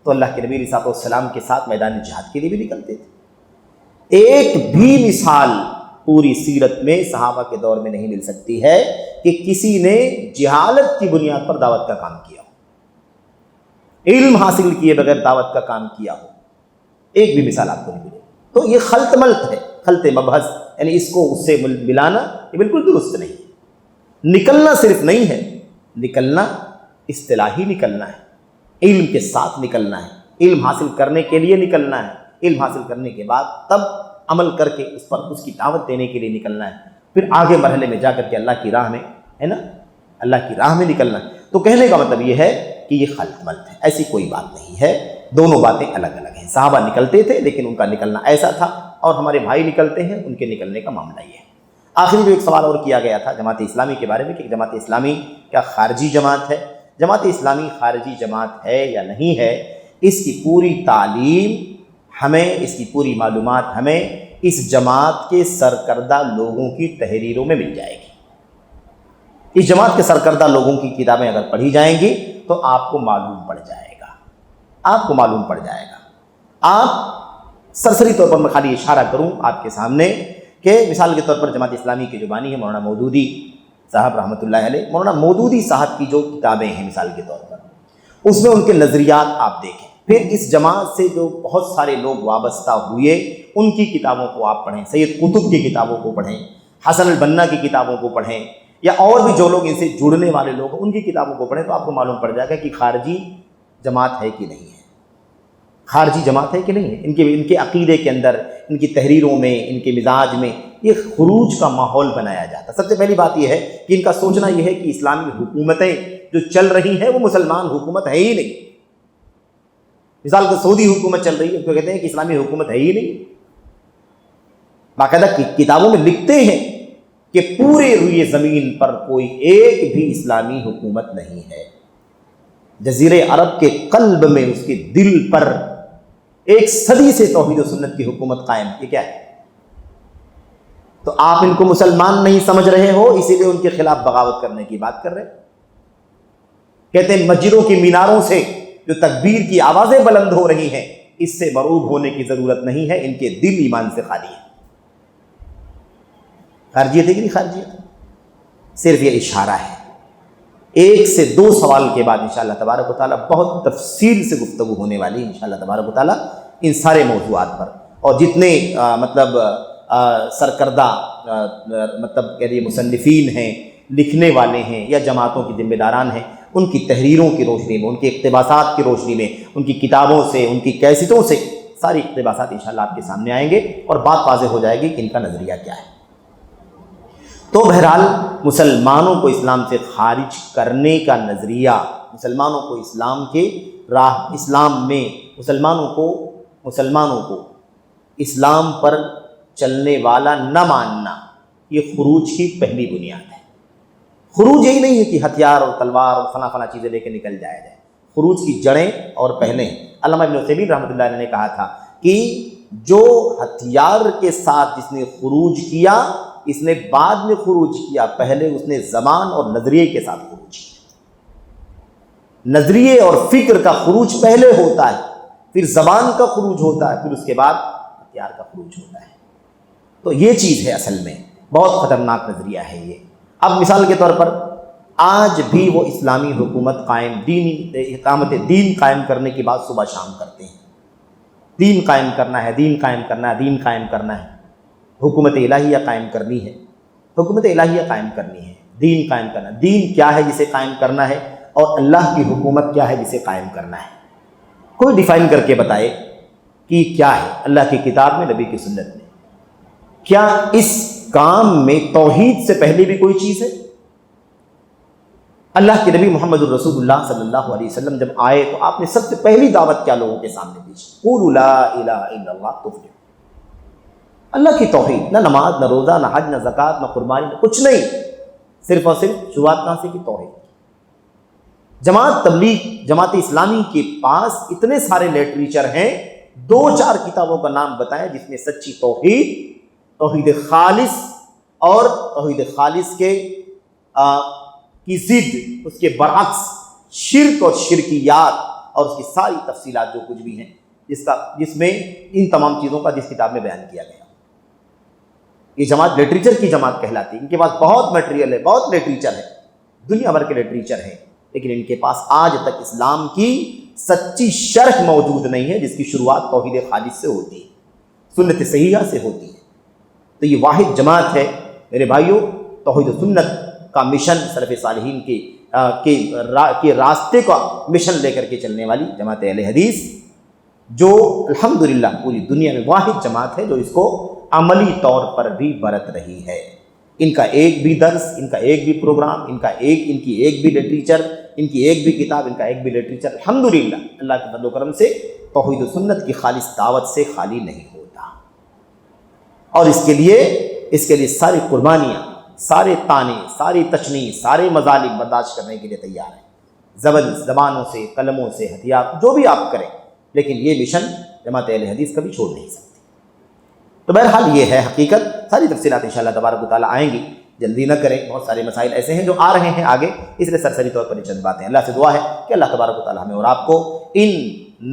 تو اللہ کے نبی علیہ الصلوۃ والسلام کے ساتھ میدان جہاد کے لیے بھی نکلتے تھے۔ ایک بھی مثال پوری سیرت میں صحابہ کے دور میں نہیں مل سکتی ہے کہ کسی نے جہالت کی بنیاد پر دعوت کا کام کیا ہو، علم حاصل کیے بغیر دعوت کا کام کیا ہو، ایک بھی مثال آپ کو نہیں ملے۔ تو یہ خلط ملط ہے، خلط مبحث، یعنی اس کو اس سے ملانا یہ بالکل درست نہیں ہے۔ نکلنا صرف نہیں ہے، نکلنا اصطلاحی نکلنا ہے، علم کے ساتھ نکلنا ہے، علم حاصل کرنے کے لیے نکلنا ہے، علم حاصل کرنے کے بعد تب عمل کر کے اس پر اس کی دعوت دینے کے لیے نکلنا ہے، پھر آگے مرحلے میں جا کر کے اللہ کی راہ میں، ہے نا، اللہ کی راہ میں نکلنا ہے۔ تو کہنے کا مطلب یہ ہے کہ یہ خلط ملط ہے، ایسی کوئی بات نہیں ہے، دونوں باتیں الگ الگ ہیں۔ صحابہ نکلتے تھے لیکن ان کا نکلنا ایسا تھا، اور ہمارے بھائی نکلتے ہیں، ان کے نکلنے کا معاملہ یہ ہے۔ آخری جو ایک سوال اور کیا گیا تھا جماعت اسلامی کے بارے میں کہ جماعت اسلامی کیا خارجی جماعت ہے؟ جماعت اسلامی خارجی جماعت ہے یا نہیں ہے، اس کی پوری تعلیم ہمیں، اس کی پوری معلومات ہمیں اس جماعت کے سرکردہ لوگوں کی تحریروں میں مل جائے گی۔ اس جماعت کے سرکردہ لوگوں کی کتابیں اگر پڑھی جائیں گی تو آپ کو معلوم پڑ جائے گا، آپ کو معلوم پڑ جائے گا۔ آپ سرسری طور پر میں خالی اشارہ کروں آپ کے سامنے کہ مثال کے طور پر جماعت اسلامی کے جو بانی ہے مولانا مودودی صاحب رحمۃ اللہ علیہ، مولانا مودودی صاحب کی جو کتابیں ہیں مثال کے طور پر، اس میں ان کے نظریات آپ دیکھیں۔ پھر اس جماعت سے جو بہت سارے لوگ وابستہ ہوئے ان کی کتابوں کو آپ پڑھیں، سید قطب کی کتابوں کو پڑھیں، حسن البنا کی کتابوں کو پڑھیں، یا اور بھی جو لوگ ان سے جڑنے والے لوگ ہیں ان کی کتابوں کو پڑھیں، تو آپ کو معلوم پڑ جائے گا کہ خارجی جماعت ہے کہ نہیں ہے، خارجی جماعت ہے کہ نہیں ہے۔ ان کے عقیدے کے اندر، ان کی تحریروں میں، ان کے مزاج میں یہ خروج کا ماحول بنایا جاتا ہے۔ سب سے پہلی بات یہ ہے کہ ان کا سوچنا یہ ہے کہ اسلامی حکومتیں جو چل رہی ہیں وہ مسلمان حکومت ہے ہی نہیں۔ مثال کے سعودی حکومت چل رہی ہے، اس کو کہتے ہیں کہ اسلامی حکومت ہے ہی نہیں۔ باقاعدہ کتابوں میں لکھتے ہیں کہ پورے روئے زمین پر کوئی ایک بھی اسلامی حکومت نہیں ہے، جزیرے عرب کے قلب میں، اس کے دل پر 1 صدی سے توحید و سنت کی حکومت قائم ہے۔ یہ کیا ہے؟ تو آپ ان کو مسلمان نہیں سمجھ رہے ہو، اسی لیے ان کے خلاف بغاوت کرنے کی بات کر رہے ہیں۔ کہتے ہیں مسجدوں کی میناروں سے جو تکبیر کی آوازیں بلند ہو رہی ہیں، اس سے مرعوب ہونے کی ضرورت نہیں ہے، ان کے دل ایمان سے خالی ہے۔ خارجیت ہے کہ نہیں خارجیت؟ صرف یہ اشارہ ہے۔ 1 سے 2 سوال کے بعد انشاءاللہ تبارک و تعالیٰ بہت تفصیل سے گفتگو ہونے والی انشاءاللہ تبارک و تعالیٰ ان سارے موضوعات پر، اور جتنے سرکردہ مطلب کہہ لیے مصنفین ہیں، لکھنے والے ہیں یا جماعتوں کی ذمہ داران ہیں، ان کی تحریروں کی روشنی میں، ان کے اقتباسات کی روشنی میں، ان کی کتابوں سے، ان کی کیسٹوں سے ساری اقتباسات انشاءاللہ آپ کے سامنے آئیں گے اور بات واضح ہو جائے گی کہ ان کا نظریہ کیا ہے۔ تو بہرحال مسلمانوں کو اسلام سے خارج کرنے کا نظریہ، مسلمانوں کو اسلام کے راہ، اسلام میں مسلمانوں کو اسلام پر چلنے والا نہ ماننا، یہ خروج کی پہلی بنیاد ہے۔ خروج یہی نہیں ہے کہ ہتھیار اور تلوار اور فلاں چیزیں لے کے نکل جایا جائے، خروج کی جڑیں اور پہلیں۔ علامہ ابن عثیمین رحمۃ اللہ علیہ نے کہا تھا کہ جو ہتھیار کے ساتھ جس نے خروج کیا، اس نے بعد میں خروج کیا، پہلے اس نے زبان اور نظریے کے ساتھ خروج کیا۔ نظریے اور فکر کا خروج پہلے ہوتا ہے، پھر زبان کا خروج ہوتا ہے، پھر اس کے بعد ہتھیار کا خروج ہوتا ہے۔ تو یہ چیز ہے اصل میں بہت خطرناک نظریہ ہے یہ۔ اب مثال کے طور پر آج بھی وہ اسلامی حکومت قائم، دینی اقامت دین قائم کرنے کی بات صبح شام کرتے ہیں، دین قائم کرنا ہے، دین قائم کرنا ہے، دین قائم کرنا ہے، حکومت الہیہ قائم کرنی ہے، حکومت الہیہ قائم کرنی ہے، دین قائم کرنا ہے۔ دین کیا ہے جسے قائم کرنا ہے، اور اللہ کی حکومت کیا ہے جسے قائم کرنا ہے؟ کوئی ڈیفائن کر کے بتائے کہ کیا ہے اللہ کی کتاب میں، نبی کی سنت میں؟ کیا اس کام میں توحید سے پہلے بھی کوئی چیز ہے؟ اللہ کے نبی محمد الرسول اللہ صلی اللہ علیہ وسلم جب آئے تو آپ نے سب سے پہلی دعوت کیا لوگوں کے سامنے دی؟ قولوا لا الہ الا اللہ تفلحوا۔ اللہ کی توحید، نہ نماز، نہ روزہ، نہ حج، نہ زکوٰۃ، نہ قربانی، نہ کچھ نہیں، صرف اور صرف شروعات کہاں سے کی؟ توحید۔ جماعت تبلیغ، جماعت اسلامی کے پاس اتنے سارے لٹریچر ہیں، 2-4 کتابوں کا نام بتائیں جس میں سچی توحید، توحید خالص اور توحید خالص کی ضد، اس کے برعکس شرک اور شرکیات اور اس کی ساری تفصیلات جو کچھ بھی ہیں، جس میں ان تمام چیزوں کا جس کتاب میں بیان کیا گیا۔ یہ جماعت لٹریچر کی جماعت کہلاتی ہے، ان کے پاس بہت میٹیریل ہے، بہت لٹریچر ہے، دنیا بھر کے لٹریچر ہے، لیکن ان کے پاس آج تک اسلام کی سچی شرح موجود نہیں ہے جس کی شروعات توحید خالص سے ہوتی ہے، سنت صحیحہ سے ہوتی ہے۔ تو یہ واحد جماعت ہے میرے بھائیوں، توحید و سنت کا مشن، سلف صالحین کے راستے کا مشن لے کر کے چلنے والی جماعت اہل حدیث، جو الحمدللہ پوری دنیا میں واحد جماعت ہے جو اس کو عملی طور پر بھی برت رہی ہے۔ ان کا ایک بھی درس، ان کا ایک بھی پروگرام، ان کی ایک بھی لٹریچر، ان کی ایک بھی کتاب، ان کا ایک بھی لٹریچر الحمدللہ اللہ کے فضل و کرم سے توحید و سنت کی خالص دعوت سے خالی نہیں ہوتا۔ اور اس کے لیے ساری قربانیاں، سارے طعنے، ساری تشنیع، سارے مظالم برداشت کرنے کے لیے تیار ہیں، زبانوں سے، قلموں سے، ہتھیار جو بھی آپ کریں، لیکن یہ مشن جماعت اہل حدیث کبھی چھوڑ نہیں سکتی۔ تو بہرحال یہ ہے حقیقت، ساری تفصیلات انشاءاللہ تبارک و تعالیٰ آئیں گی، جلدی نہ کریں، بہت سارے مسائل ایسے ہیں جو آ رہے ہیں آگے، اس لیے سرسری طور پر یہ چند باتیں۔ اللہ سے دعا ہے کہ اللہ تبارک و تعالیٰ ہمیں اور آپ کو ان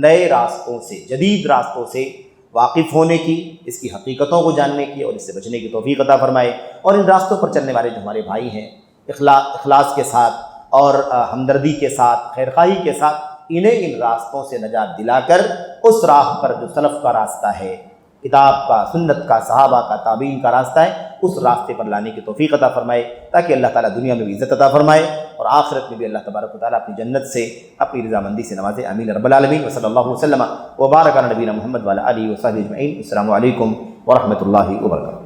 نئے راستوں سے، جدید راستوں سے واقف ہونے کی، اس کی حقیقتوں کو جاننے کی اور اس سے بچنے کی توفیق عطا فرمائے، اور ان راستوں پر چلنے والے جو ہمارے بھائی ہیں، اخلاص کے ساتھ اور ہمدردی کے ساتھ، خیرخواہی کے ساتھ انہیں ان راستوں سے نجات دلا کر اس راہ پر جو سلف کا راستہ ہے، کتاب کا، سنت کا، صحابہ کا، تابعین کا راستہ ہے، اس راستے پر لانے کی توفیق عطا فرمائے، تاکہ اللہ تعالیٰ دنیا میں بھی عزت عطا فرمائے اور آخرت میں بھی اللہ تبارک و تعالیٰ اپنی جنت سے، اپنی رضامندی سے نوازے۔ آمین رب العالمین۔ وصلی اللہ وسلم وبارک علی نبینا محمد وعلی آلہ وصحبہ اجمعین۔ السلام علیکم ورحمۃ اللہ وبرکاتہ۔